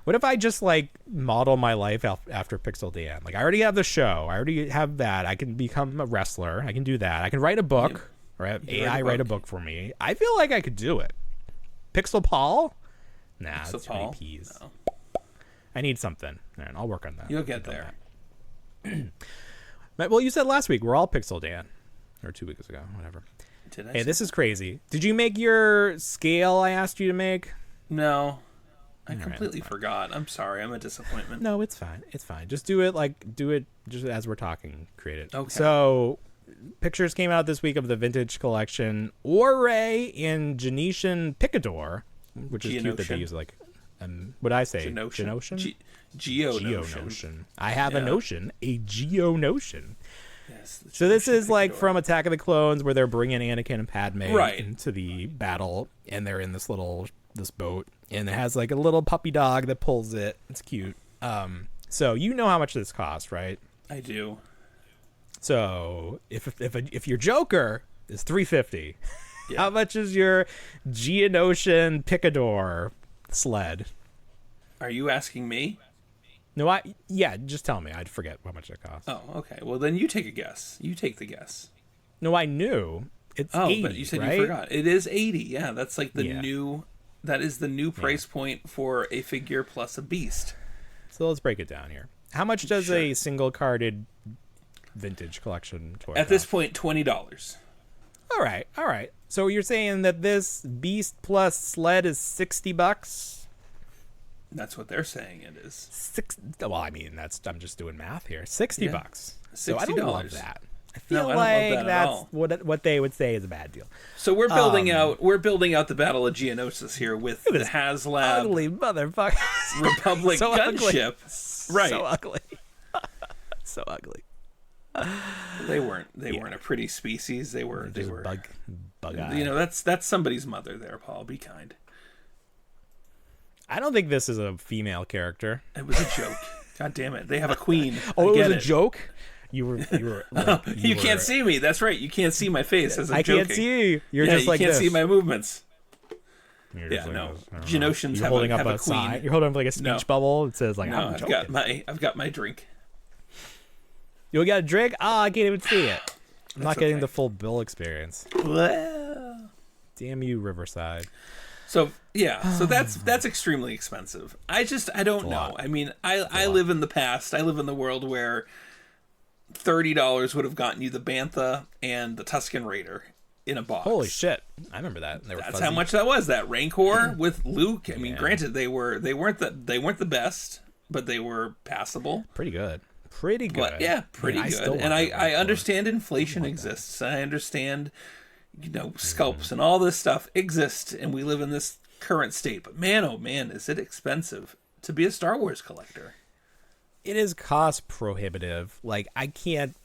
What if I just like model my life after Pixel Dan? Like I already have the show. I already have that. I can become a wrestler. I can do that. I can write a book. Right? AI write a book for me. I feel like I could do it. Pixel Paul? Nah, Pixel that's Paul? too many P's. No. I need something. And I'll work on that. You'll get there. Well, you said last week we're all Pixel Dan, or 2 weeks ago, whatever. Hey, this is crazy. Did you make your scale I asked you to make? No. I completely forgot. I'm sorry. I'm a disappointment. No, it's fine. It's fine. Just do it just as we're talking. Create it. Okay. So, pictures came out this week of the vintage collection. Ouray in Genetian Picador, which is cute that they use like, what did I say? Genotion? Geonotion. I have a notion. A Geonotion. Yes, so this is like from Attack of the Clones, where they're bringing Anakin and Padme into the battle, and they're in this boat, and it has like a little puppy dog that pulls it. It's cute. So you know how much this costs, right? I do. So if your Joker is $350, how much is your Geonosian Picador sled? Are you asking me? No, just tell me. I'd forget how much it costs. Oh, okay. Well, then you take a guess. You take the guess. No, I knew. It's 80, but you said right? you forgot. It is 80. Yeah, that's like the new. That is the new price point for a figure plus a beast. So let's break it down here. How much does a single carded vintage collection toy At this cost? point, $20. All right. So you're saying that this Beast plus sled is $60? That's what they're saying it is. Well, I mean, I'm just doing math here. $60. So I $60. don't love that. I feel I don't love like that at that's all. what they would say is a bad deal. So we're building out the Battle of Geonosis here with the HasLab Ugly motherfucker. Republic So ugly. gunship. Right. So ugly. So ugly. They weren't a pretty species. They were bug eye. You know, that's somebody's mother there, Paul. Be kind. I don't think this is a female character. It was a joke. God damn it. They have a queen. Oh, I it get was a joke? You were like, you can't see me. That's right. You can't see my face as I'm I joking. can't see you. You're Yeah, just like you can't this. see my movements. You're Yeah, just like no. this. I don't know. Genosians You're have holding up a a queen. sign. You're holding up like a speech No. bubble. It says like, No, I'm joking. I've got my drink. You got a drink? Ah, I can't even see it. I'm not getting okay. the full bill experience. Well. Damn you, Riverside. So yeah, so that's extremely expensive. I don't know. lot. I mean, I live in the past. I live in the world where $30 would have gotten you the Bantha and the Tusken Raider in a box. Holy shit! I remember that. They were That's fuzzy. how much that was. That Rancor with Luke. I mean, granted, they weren't the best, but they were passable. Pretty good. Pretty good. But yeah, pretty I still good. want And that I Rancor. understand inflation exists. I understand, sculpts and all this stuff exists, and we live in this current state. But man, oh man, is it expensive to be a Star Wars collector. It is cost prohibitive. Like,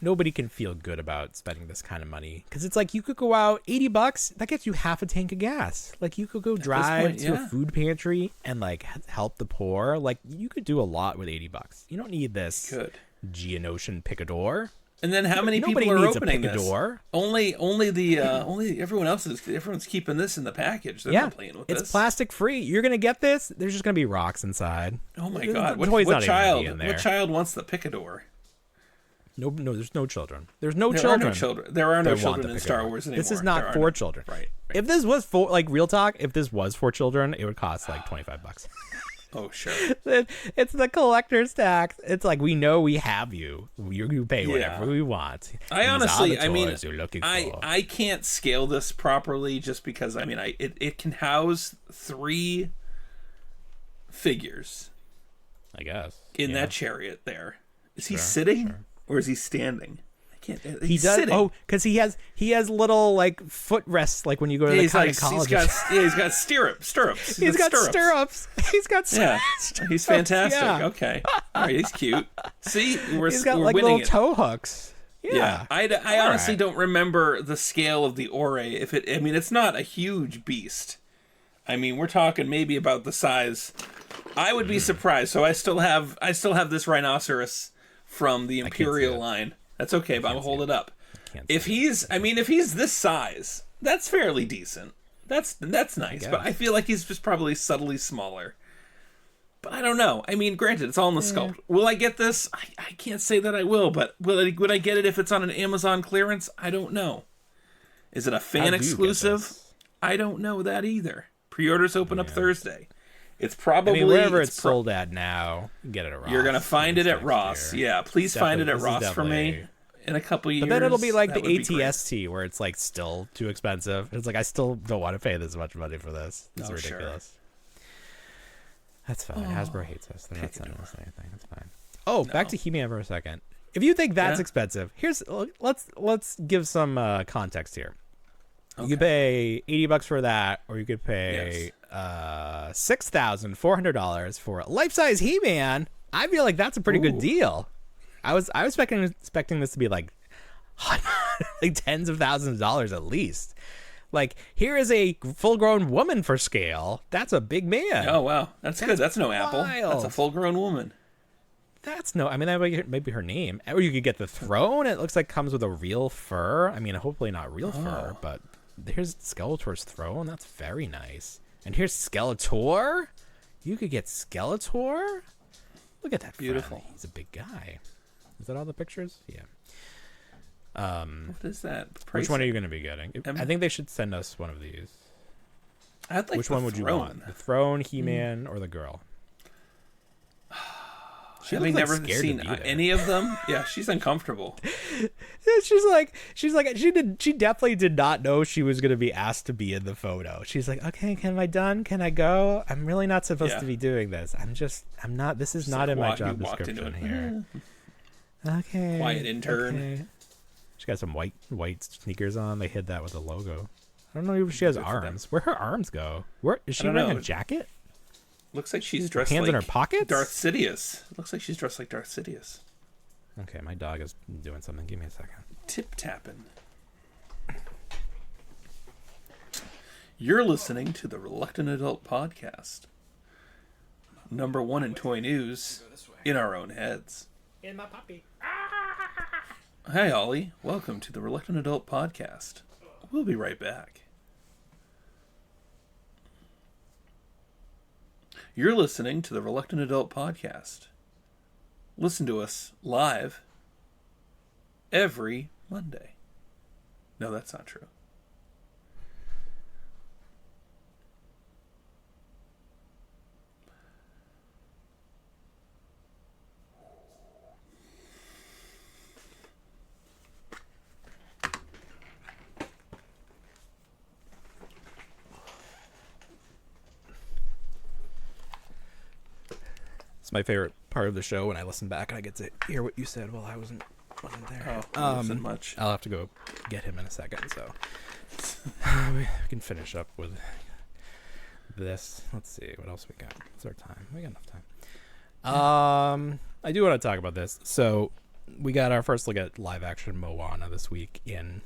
nobody can feel good about spending this kind of money. Because it's like, you could go out, $80, that gets you half a tank of gas. Like, you could go drive point, to yeah. a food pantry and, like, help the poor. Like, you could do a lot with $80. You don't need this Good. Geonosian Picador. And then how many Nobody people are needs a opening this? Picador. Only everyone's keeping this in the package. They're not playing with it's this. plastic free. You're gonna get this. There's just gonna be rocks inside. Oh my The god! toy's not even gonna be in there. What child wants the Picador? No, there's no children. There's no There children. are no children. There are no that want children the in Star Picador. Wars anymore. This is There not are for no- children. Right. If this was for, like, real talk, if this was for children, it would cost like $25. Oh sure. It's the collector's tax. It's like, we know we have you. You pay whatever we want. I These are honestly, the I mean, toys you're looking for. I can't scale this properly just because I mean, it can house 3 figures I guess in yeah. that chariot. There is he sitting or is he standing? I can't. He does. Sitting. Oh, because he has little, like, foot rests, like when you go to the he's gynecologist. he's got stirrups. He's got stirrups. He's got Yeah, he's fantastic. Yeah. Okay, all right, he's cute. See, He's got we're like winning little it. toe hooks. Yeah. I honestly right. don't remember the scale of the Ore. I mean, it's not a huge beast. I mean, we're talking maybe about the size. I would be surprised. So I still have this rhinoceros from the Imperial line. That's okay, but I'll hold it up. If he's this size, that's fairly decent. That's nice. But I feel like he's just probably subtly smaller. But I don't know. I mean, granted, it's all in the sculpt. Will I get this? I can't say that I will, but would I get it if it's on an Amazon clearance? I don't know. Is it a fan exclusive? I don't know that either. Pre-orders open up Thursday. It's probably wherever it's sold at now, get it at Ross. You're gonna find it at next Ross. year. Yeah, please find it at This is Ross for me in a couple years. But then it'll be like That the would be great. ATST, where it's like still too expensive. It's like, I still don't want to pay this much money for this. It's Oh, sure. ridiculous. That's fine. Hasbro hates us. They're not sending us anything. That's fine. Oh, back to He-Man for a second. If you think that's expensive, let's give some context here. You could pay $80 for that, or you could pay $6,400 for a life-size He-Man. I feel like that's a pretty good deal. I was expecting this to be like like tens of thousands of dollars at least. Like, here is a full-grown woman for scale. That's a big man. Oh wow, that's good. That's no Apple. wild. That's a full-grown woman. That's no. I mean, that might be her name. Or you could get the throne. It looks like comes with a real fur. I mean, hopefully not real fur, but here's Skeletor's throne. That's very nice. And here's Skeletor. You could get Skeletor. Look at that. Beautiful. Friend. He's a big guy. Is that all the pictures? Yeah. What is that? Which one are you going to be getting? I think they should send us one of these. I'd like Which the one would you throne. want? The throne, He-Man, or the girl? She Having looks, never like, scared seen to be there. any of them, yeah, she's uncomfortable. She's like she definitely did not know she was gonna be asked to be in the photo. She's like, okay, am I done? Can I go? I'm really not supposed to be doing this. I'm not. This is not in my job description here. Okay. Quiet intern. Okay. She got some white sneakers on. They hid that with the logo. I don't know if she has arms. Where her arms go? Where is she wearing a jacket? Looks like she's dressed hands like in her pockets? Darth Sidious. Looks like she's dressed like Darth Sidious. Okay, my dog is doing something. Give me a second. Tip-tapping. You're listening to the Reluctant Adult Podcast. Number 1 in toy news, in our own heads. In my puppy. Hi, Ollie. Welcome to the Reluctant Adult Podcast. We'll be right back. You're listening to the Reluctant Adult Podcast. Listen to us live every Monday. No, that's not true. It's my favorite part of the show when I listen back and I get to hear what you said while I wasn't there. Oh, wasn't much. I'll have to go get him in a second, so we can finish up with this. Let's see what else we got. What's our time? We got enough time. I do want to talk about this. So we got our first look at live action Moana this week in.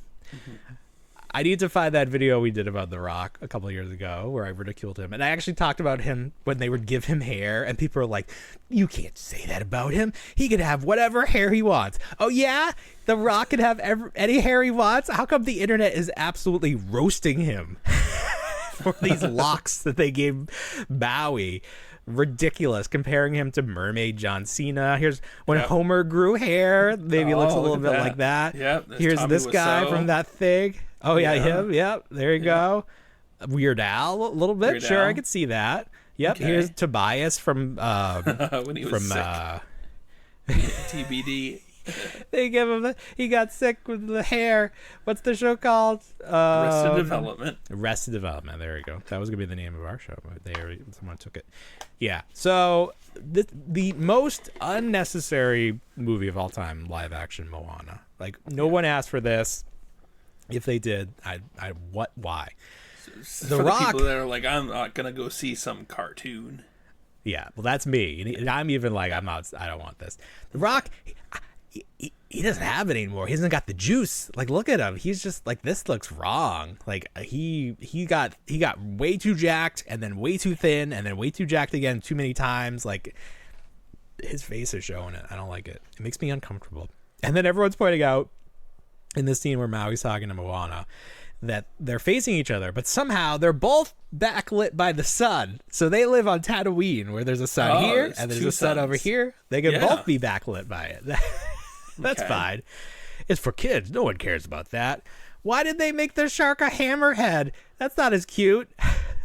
I need to find that video we did about The Rock a couple of years ago where I ridiculed him. And I actually talked about him when they would give him hair and people are like, you can't say that about him. He could have whatever hair he wants. Oh, yeah? The Rock could have any hair he wants? How come the internet is absolutely roasting him for these locks that they gave Maui? Ridiculous, comparing him to Mermaid John Cena. Here's when Homer grew hair. Maybe looks a little bit like that. Yep. Here's Tommy this guy Wiseau. from that thing. Oh, yeah, him. Yep. There you go. Weird Al, a little bit. Weird sure, Al. I could see that. Yep. Okay. Here's Tobias from when he was sick. TBD. They give him he got sick with the hair. What's the show called? Arrested Development. Arrested Development. There we go. That was gonna be the name of our show, but someone took it. Yeah. So the most unnecessary movie of all time, live action Moana. Like no one asked for this. If they did, why? The Rock. people that are like, I'm not gonna go see some cartoon. Yeah, well, that's me. And I'm even like, I don't want this. The Rock, he doesn't have it anymore. He hasn't got the juice. Like, look at him. He's just like, this looks wrong. Like he got way too jacked and then way too thin and then way too jacked again too many times. Like his face is showing it. I don't like it. It makes me uncomfortable. And then everyone's pointing out in this scene where Maui's talking to Moana that they're facing each other, but somehow they're both backlit by the sun. So they live on Tatooine where there's a sun here and there's a sun over here. They can both be backlit by it. That's fine. It's for kids. No one cares about that. Why did they make the shark a hammerhead? That's not as cute.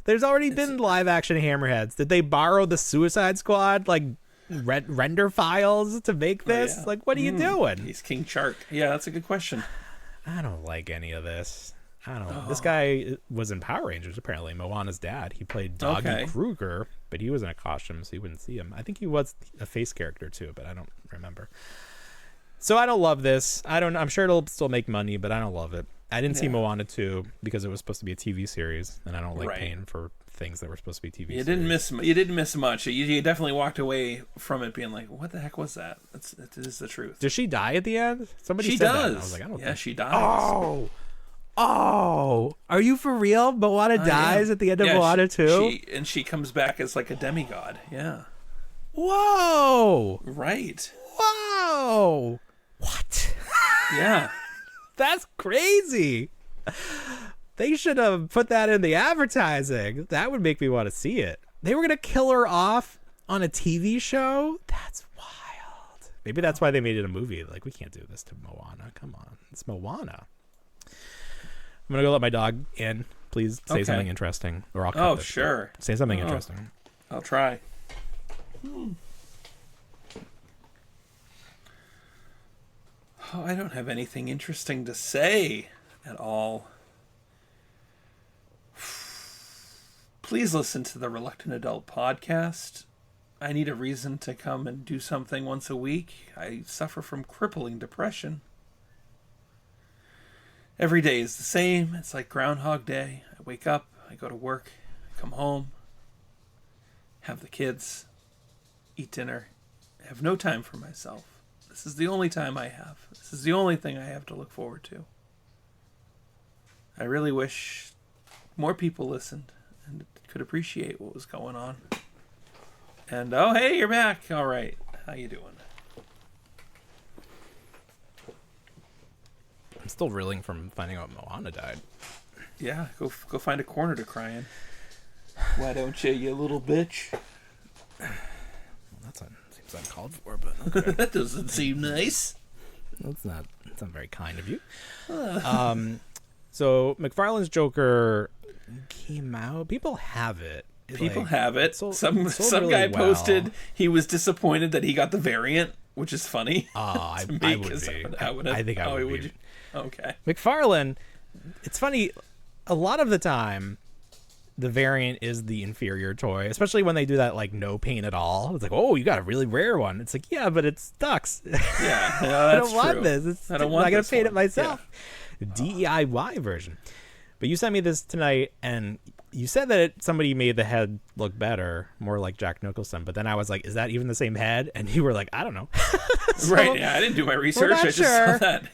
There's already been live action hammerheads. Did they borrow the Suicide Squad like render files to make this? Like, what are you doing? He's King Shark. Yeah, that's a good question. I don't like any of this. I don't. This guy was in Power Rangers, apparently. Moana's dad. He played Doggy Kruger, but he was in a costume, so you wouldn't see him. I think he was a face character too, but I don't remember. So I don't love this. I'm sure it'll still make money, but I don't love it. I didn't see Moana 2 because it was supposed to be a TV series, and I don't like paying for things that were supposed to be TV series. You didn't miss much. You definitely walked away from it being like, what the heck was that? It is the truth. Does she die at the end? Somebody She said does. that. And I was like, I don't think she dies. Oh, are you for real? Moana dies at the end of Moana 2? She comes back as like a demigod. Yeah. Whoa. Right. Whoa. What? Yeah. That's crazy. They should have put that in the advertising. That would make me want to see it. They were going to kill her off on a TV show? That's wild. Maybe that's why they made it a movie. Like, we can't do this to Moana. Come on. It's Moana. I'm going to go let my dog in. Please say something interesting. Or I'll cut this. Sure. Say something interesting. I'll try. Oh, I don't have anything interesting to say at all. Please listen to the Reluctant Adult podcast. I need a reason to come and do something once a week. I suffer from crippling depression. Every day is the same. It's like Groundhog Day. I wake up, I go to work, I come home, have the kids, eat dinner. I have no time for myself. This is the only time I have. This is the only thing I have to look forward to. I really wish more people listened and could appreciate what was going on. And, oh, hey, you're back. All right. How you doing? I'm still reeling from finding out Moana died. Yeah, go find a corner to cry in. Why don't you little bitch? Well, seems uncalled for, but okay. That doesn't seem nice. That's not very kind of you. So McFarlane's Joker came out. People have it. People have it. Some really guy well. posted he was disappointed that he got the variant, which is funny. I would be. I think I would be. Okay. McFarlane, it's funny, a lot of the time, the variant is the inferior toy, especially when they do that, like, no paint at all. It's like, oh, you got a really rare one. It's like, yeah, but it's ducks. Yeah, I don't want this. I'm not going to paint it myself. Yeah. DIY version. But you sent me this tonight, and you said that somebody made the head look better, more like Jack Nicholson. But then I was like, is that even the same head? And you were like, I don't know. So, right, yeah, I didn't do my research. I just saw that.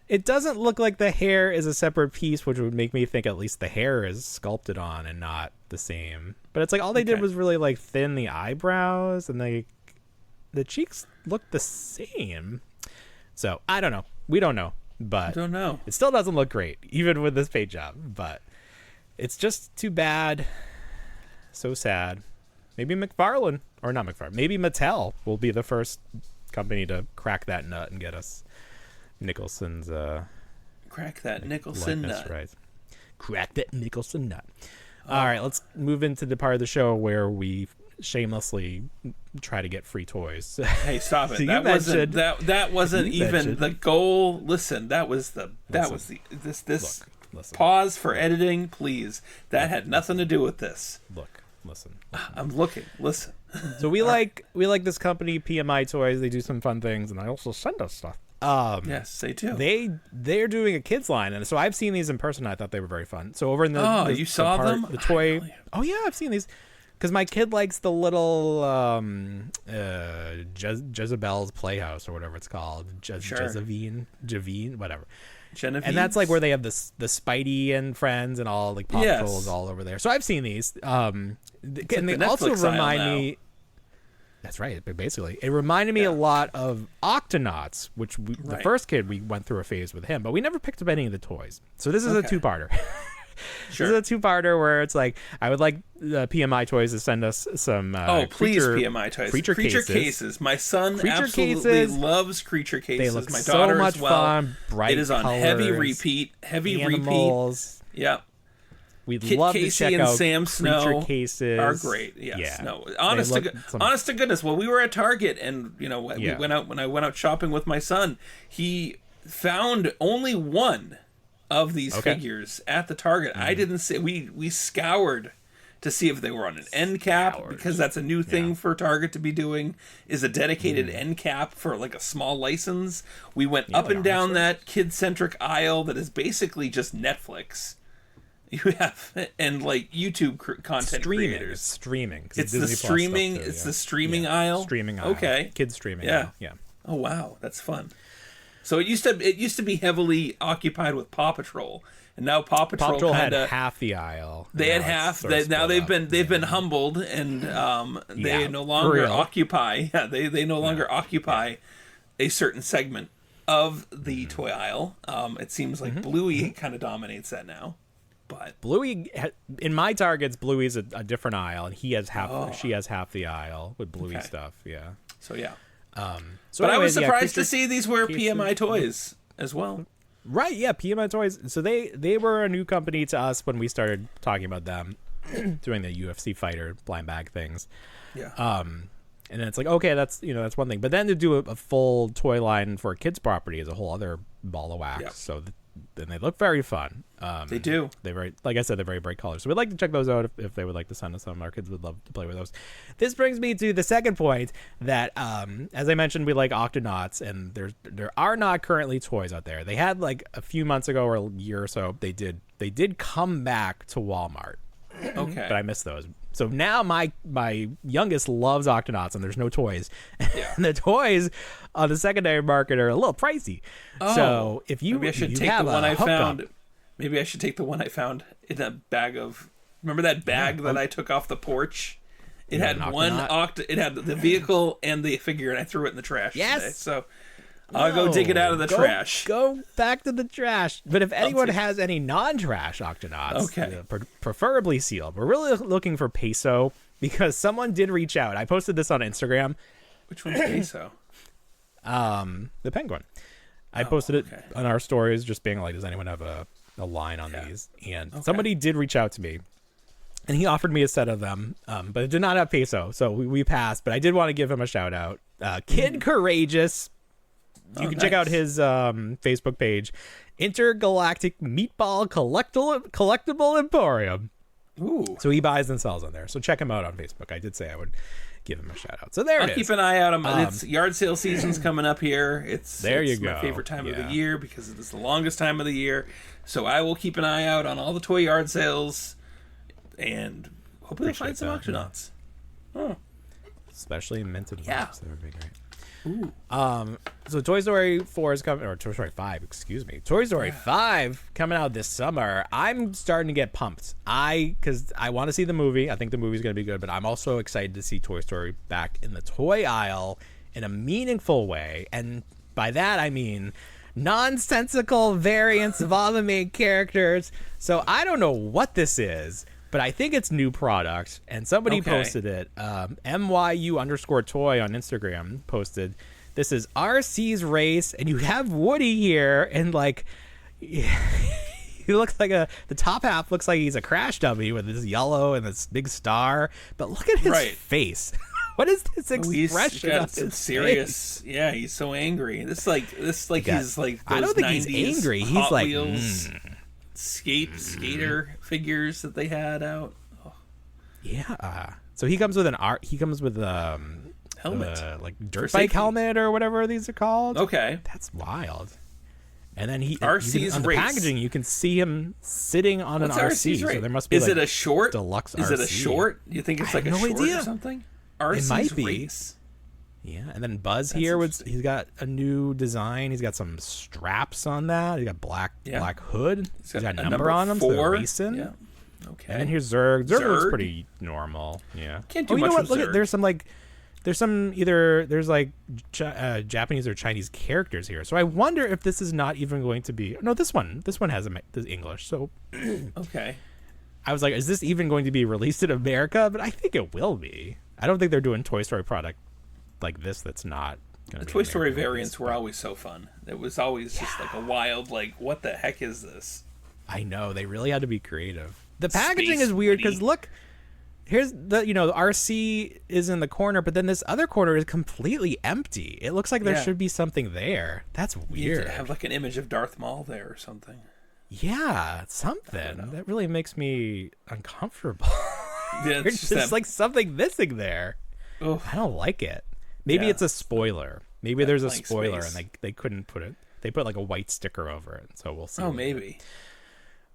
It doesn't look like the hair is a separate piece, which would make me think at least the hair is sculpted on and not the same. But it's like all they did was really like thin the eyebrows, and the cheeks look the same. So I don't know. We don't know. But I don't know. It still doesn't look great, even with this paint job. But it's just too bad. So sad. Maybe McFarlane, or not McFarlane, maybe Mattel will be the first company to crack that nut and get us Nicholson's crack that Nicholson nut. Right. Crack that Nicholson nut. All right, let's move into the part of the show where we shamelessly try to get free toys. Hey, stop it. So that wasn't even the goal. Listen, Listen. Pause for editing, please. That had nothing to do with this. Listen. I'm looking. Listen. So we like this company, PMI Toys. They do some fun things, and they also send us stuff. Yes, they do. They're doing a kids line, and so I've seen these in person. I thought they were very fun. So over in the you saw them? The toy. Oh yeah, I've seen these because my kid likes the little Jezebel's Playhouse or whatever it's called. Javine, whatever. Genevieve? And that's like where they have the Spidey and Friends and all like Paw Patrols all over there. So I've seen these. And they also remind me. That's right. But basically, it reminded me a lot of Octonauts, which the first kid we went through a phase with him, but we never picked up any of the toys. So this is a two-parter. Sure. This is a two-parter where it's like I would like the PMI Toys to send us some. Please, PMI Toys. Creature cases. My son absolutely loves creature cases. They look My daughter so much as well. Fun. Bright It is on colors, heavy repeat. Animals. Yep. We'd Kit love Casey to check and out Sam Snow cases. are great. Yes. Yeah. No. Honest to goodness. Well, we were at Target, and we went out when I went out shopping with my son. He found only one of these figures at the Target. I didn't see. We scoured to see if they were on an end cap because that's a new thing for Target to be doing. Is a dedicated end cap for like a small license. We went up and down that kid-centric aisle that is basically just Netflix. You have and like YouTube content creators streaming. It's the streaming. It's the streaming aisle. Streaming aisle. Okay, kids streaming. Aisle. Yeah. Oh wow, that's fun. So it used to be heavily occupied with Paw Patrol, and now Paw Patrol had half the aisle. They had half. Now they've been humbled, and they no longer occupy. Yeah, they no longer occupy a certain segment of the toy aisle. It seems like Bluey kind of dominates that now. But Bluey, in my Targets, Bluey's a different aisle, and he has half. She has half the aisle with Bluey stuff. Yeah. So yeah. So but anyways, I was surprised to see these were PMI Toys as well. Right. Yeah. PMI Toys. So they were a new company to us when we started talking about them, doing the UFC fighter blind bag things. Yeah. And then it's like, okay, that's that's one thing. But then to do a full toy line for a kid's property is a whole other ball of wax. Yep. So then they look very fun. They do. They're very, like I said, they're very bright colors. So we'd like to check those out if they would like to send us some. Our kids would love to play with those. This brings me to the second point that, as I mentioned, we like Octonauts, and there are not currently toys out there. They had like a few months ago or a year or so. They did come back to Walmart. Okay. But I missed those. So now my youngest loves Octonauts, and there's no toys. Yeah. And the toys on the secondary market are a little pricey. Oh, so if you maybe I should you take have the one a I hookup- found. Maybe I should take the one I found in that bag of. Remember that bag that I took off the porch? It had an one Octonaut? It had the vehicle and the figure, and I threw it in the trash. Yes! Today. So I'll go dig it out of the trash. Go back to the trash. But if anyone take- has any non-trash Octonauts, Okay. Preferably sealed. We're really looking for peso because someone did reach out. I posted this on Instagram. Which one's Peso? The penguin. I posted it okay. on our stories, just being like, does anyone have a line on these? And somebody did reach out to me, and he offered me a set of them, but it did not have peso, so we passed. But I did want to give him a shout out. Kid Courageous. You can check out his Facebook page, Intergalactic Meatball Collectible Emporium. Ooh. So he buys and sells on there. So check him out on Facebook. I did say I would give him a shout out. So there I'll it is. keep an eye out. It's yard sale season's coming up here. It's There you my go. favorite time of Yeah. the year because it is the longest time of the year. So I will keep an eye out on all the toy yard sales, and hopefully I'll find some Appreciate that. Octonauts. Oh, Especially in minted Yeah. box. That would be great. ooh. So Toy Story 4 is coming, or Toy Story 5, excuse me. Toy Story 5 coming out this summer. I'm starting to get pumped. Because I want to see the movie. I think the movie's going to be good, but I'm also excited to see Toy Story back in the toy aisle in a meaningful way. And by that, I mean nonsensical variants of all the main characters. So I don't know what this is, but I think it's new product. And somebody Okay. posted it. MYU_toy on Instagram posted, this is RC's race, and you have Woody here, and like he looks like the top half looks like he's a crash dummy with this yellow and this big star, but look at his Right. face. What is this He's expression got on some his serious. face? Yeah, he's so angry. This is like got- his like. I don't those think he's 90s angry. He's Hot like, Wheels skater figures that they had out. Yeah. So he comes with Helmet. like For dirt safety. bike helmet or whatever these are called. Okay. That's wild. And then RC's on the race. packaging, you can see him sitting on What's an RC's RC. rate? So there must be Is like it a short? deluxe Is it a RC. short? You think it's I like a have no short idea. or something? RC's might be. race. Yeah, and then Buzz here he's got a new design. He's got some straps on that. He's got black hood. He's got a number on him. So they're 4. racing. Yeah. Okay. And then here's Zurg. Zurg looks Zurg? pretty normal. Yeah. Can't do you know much what? with Look Zurg. at there's Japanese or Chinese characters here. So I wonder if this is not even going to be. No, this one has this English. So Okay. I was like, is this even going to be released in America? But I think it will be. I don't think they're doing Toy Story product like this that's not going The to be Toy Story American variants were always so fun. It was always just like a wild, like, what the heck is this? I know they really had to be creative. The packaging Space is weird because Woody. look, here's the the RC is in the corner, but then this other corner is completely empty. It looks like there Yeah. should be something there. That's You weird. have like an image of Darth Maul there or something. Yeah, something that really makes me uncomfortable. Yeah, There's it's just that- like something missing there. Ugh. I don't like it. Maybe Yeah. it's a spoiler. Maybe there's a blank spoiler space. and they couldn't put it. They put like a white sticker over it, so we'll see. Oh, what it is. maybe.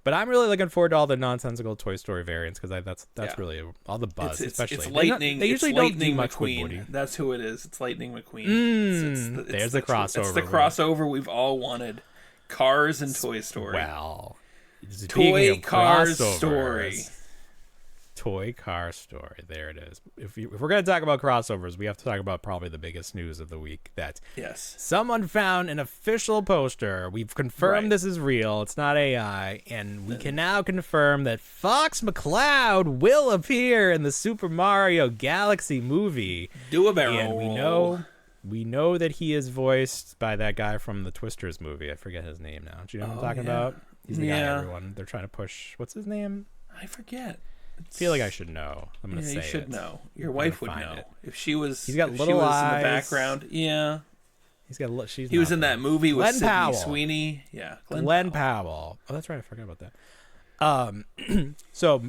But I'm really looking forward to all the nonsensical Toy Story variants because that's Yeah. really all the buzz, especially. It's They're not- Lightning. They usually it's don't Lightning do much with McQueen. Woody. That's who it is. It's Lightning McQueen. There's the crossover. It's the crossover we've all wanted. Cars and Toy Story. Well, speaking Toy of Cars crossovers, Story. Toy Car Story. There it is. If we're going to talk about crossovers, we have to talk about probably the biggest news of the week. That Yes. someone found an official poster. We've confirmed Right. this is real. It's not AI. And we can now confirm that Fox McCloud will appear in the Super Mario Galaxy movie. Do a barrel And we know that he is voiced by that guy from the Twisters movie. I forget his name now. Do you know what I'm talking yeah. about? He's the guy Yeah. everyone they're trying to push. What's his name? I forget. I feel like I should know. I'm gonna say you should it. know. Your wife would find know it. if she was. He's got if little she was eyes. in the background. Yeah, He's got a look. he was in that movie with Glenn Sidney Powell. Sweeney. Yeah, Glenn Powell. Oh, that's right. I forgot about that. So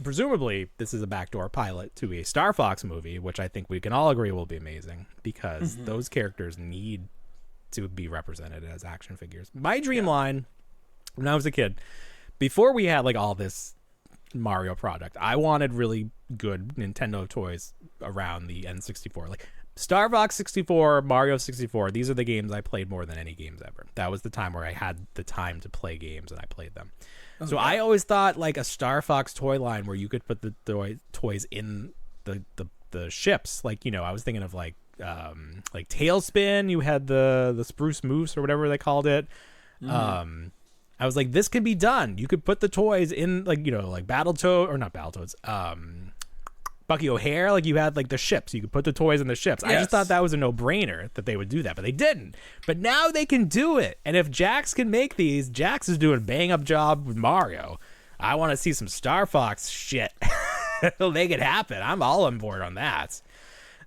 presumably this is a backdoor pilot to a Star Fox movie, which I think we can all agree will be amazing because those characters need to be represented as action figures. My dream line when I was a kid, before we had like all this Mario product, I wanted really good Nintendo toys around the N64. Like Star Fox 64, Mario 64, these are the games I played more than any games ever. That was the time where I had the time to play games and I played them. So I always thought like a Star Fox toy line where you could put the toys in the ships. Like, you know, I was thinking of like Tailspin. You had the Spruce Moose or whatever they called it. I was like, this could be done. You could put the toys in, like, you know, like Battletoad, or not Battletoads, Bucky O'Hare. Like, you had like the ships. You could put the toys in the ships. I just thought that was a no-brainer that they would do that, but they didn't. But now they can do it. And if JAKKS can make these, JAKKS is doing a bang-up job with Mario. I want to see some Star Fox shit. They'll make it happen. I'm all on board on that.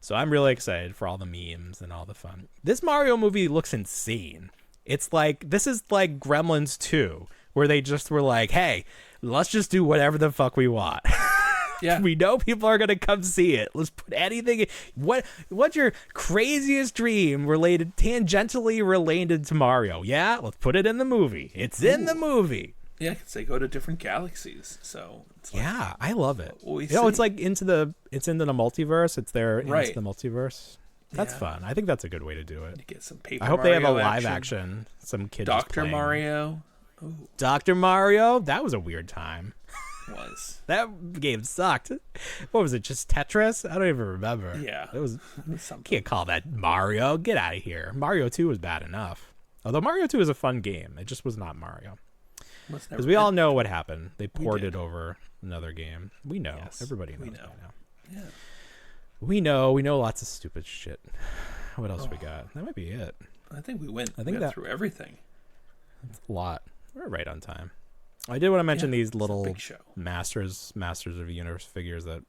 So I'm really excited for all the memes and all the fun. This Mario movie looks insane. It's like, this is like Gremlins 2, where they just were like, hey, let's just do whatever the fuck we want. Yeah. We know people are going to come see it. Let's put anything in. What's your craziest dream tangentially related to Mario? Yeah, let's put it in the movie. It's in the movie. Yeah, because they go to different galaxies. So it's like, yeah, I love it. You know, it's like into the multiverse. It's there into Right. the multiverse. That's fun. I think that's a good way to do it. You get some Paper I hope they have a Mario live action. Some kid just Dr. playing. Mario. Ooh, Dr. Mario. That was a weird time. was. That game sucked. What was it? Just Tetris? I don't even remember. Yeah. It was. Something. Can't call that Mario. Get out of here. Mario 2 was bad enough. Although Mario 2 is a fun game. It just was not Mario. Because we all know what happened. They ported over another game. We know. Yes, Everybody knows. we know. By now. Yeah. We know lots of stupid shit. What else we got? That might be it. I think we went that- through everything. A lot. We're right on time. I did want to mention these it's a little big show. Masters of the Universe figures that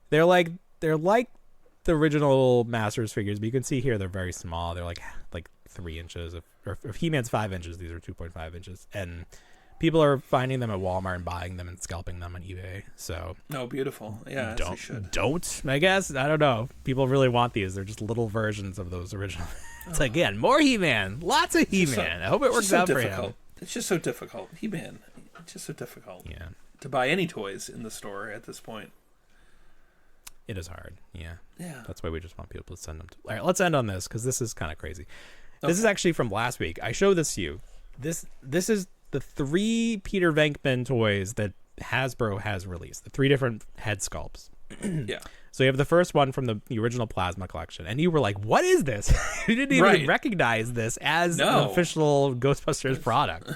they're like the original Masters figures, but you can see here they're very small. They're like 3 inches. If He-Man's 5 inches, these are 2.5 inches. And people are finding them at Walmart and buying them and scalping them on eBay. So Oh, beautiful. Yeah, as they should. don't, I guess. I don't know. People really want these. They're just little versions of those original. It's again, more He-Man. Lots of He-Man. I hope it works out for him. It's just so difficult. He-Man. It's just so difficult. Yeah. To buy any toys in the store at this point. It is hard. Yeah. Yeah. That's why we just want people to send them to. All right, let's end on this because this is kind of crazy. This is actually from last week. I showed this to you. This is the 3 Peter Venkman toys that Hasbro has released. The 3 different head sculpts. Yeah. So you have the first one from the original Plasma collection, and you were like, "What is this?" You didn't even recognize this as an official Ghostbusters product.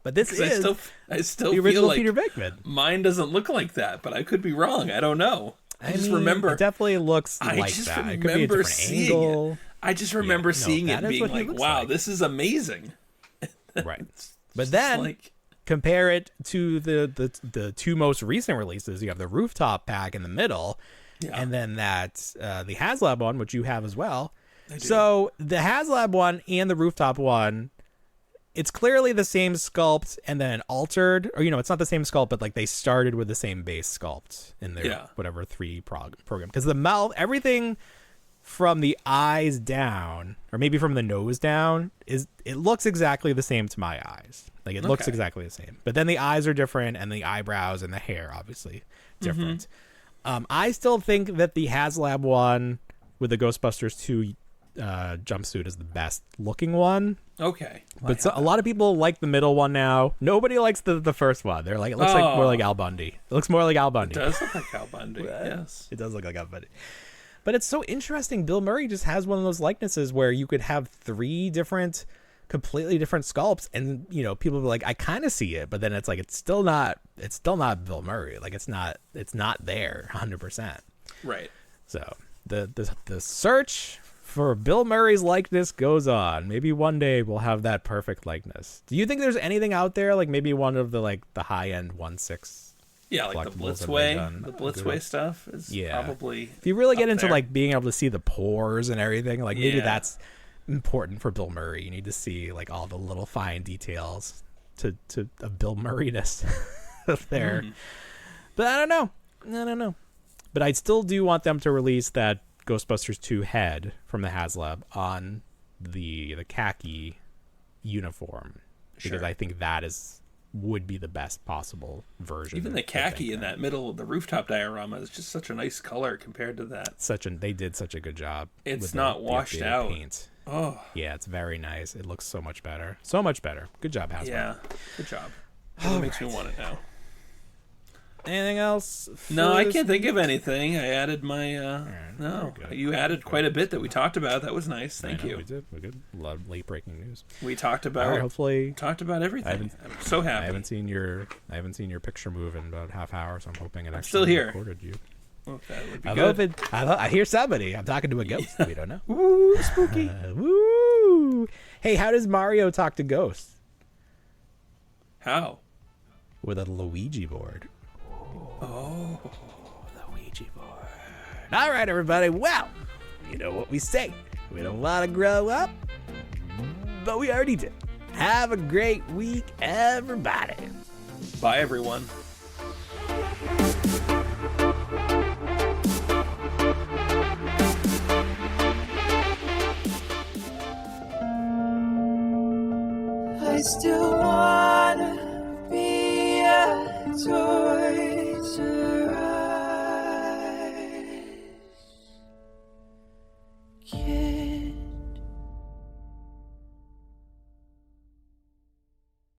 But this is I still the feel original like Peter Venkman. Mine doesn't look like that, but I could be wrong. I don't know. I just remember it definitely looks like that. It could be a different angle. I just remember seeing it and being like, "Wow, this is amazing." Right. But then compare it to the 2 most recent releases. You have the rooftop pack in the middle, and then that the HasLab one, which you have as well. So the HasLab one and the rooftop one, it's clearly the same sculpt and then altered, or it's not the same sculpt, but like they started with the same base sculpt in their whatever 3 program. Because the mouth, everything from the eyes down, or maybe from the nose down, it looks exactly the same to my eyes. Like it looks exactly the same, but then the eyes are different, and the eyebrows and the hair obviously different. I still think that the HasLab one with the Ghostbusters 2 jumpsuit is the best looking one. Okay, but a lot of people like the middle one now. Nobody likes the first one. They're like, it looks like more like Al Bundy. It looks more like Al Bundy. It does look like Al Bundy. Yes, it does look like Al Bundy. But it's so interesting. Bill Murray just has one of those likenesses where you could have 3 completely different sculpts, and people be like, I kind of see it, but then it's like it's still not Bill Murray. Like it's not there 100%. Right. So the search for Bill Murray's likeness goes on. Maybe one day we'll have that perfect likeness. Do you think there's anything out there, like maybe one of the high end 1/6 Yeah, like the collectibles that they've Blitzway. done. The Blitzway stuff is probably. If you really get up into there. like being able to see the pores and everything, like maybe Yeah. that's important for Bill Murray. You need to see like all the little fine details to of Bill Murray-ness of there. But I don't know. But I still do want them to release that Ghostbusters 2 head from the HasLab on the khaki uniform, because I think that would be the best possible version. Even the khaki in that middle of the rooftop diorama is just such a nice color compared to that. They did such a good job. It's with not the washed updated out. paint. Oh, Yeah, it's very nice. It looks so much better. So much better. Good job, Hasbro. yeah. Good job. That makes me want it now. Anything else? No, for I this can't think of anything. I added my. No, very good. you added quite a bit that we talked about. That was nice. I Thank know, you. We did. We did. Love late breaking news. We talked about. All right, hopefully. Talked about everything. I'm so happy. I haven't seen your picture move in about half hour, so I'm hoping it actually still here. recorded you. Oh, that would be I'm good. hoping. I hear somebody. I'm talking to a ghost. We don't know. Ooh, spooky. Woo! Hey, how does Mario talk to ghosts? How? With a Luigi board. Oh. Luigi board. All right, everybody. Well, you know what we say. We don't want to grow up, but we already did. Have a great week, everybody. Bye, everyone. I still wanna be a toy.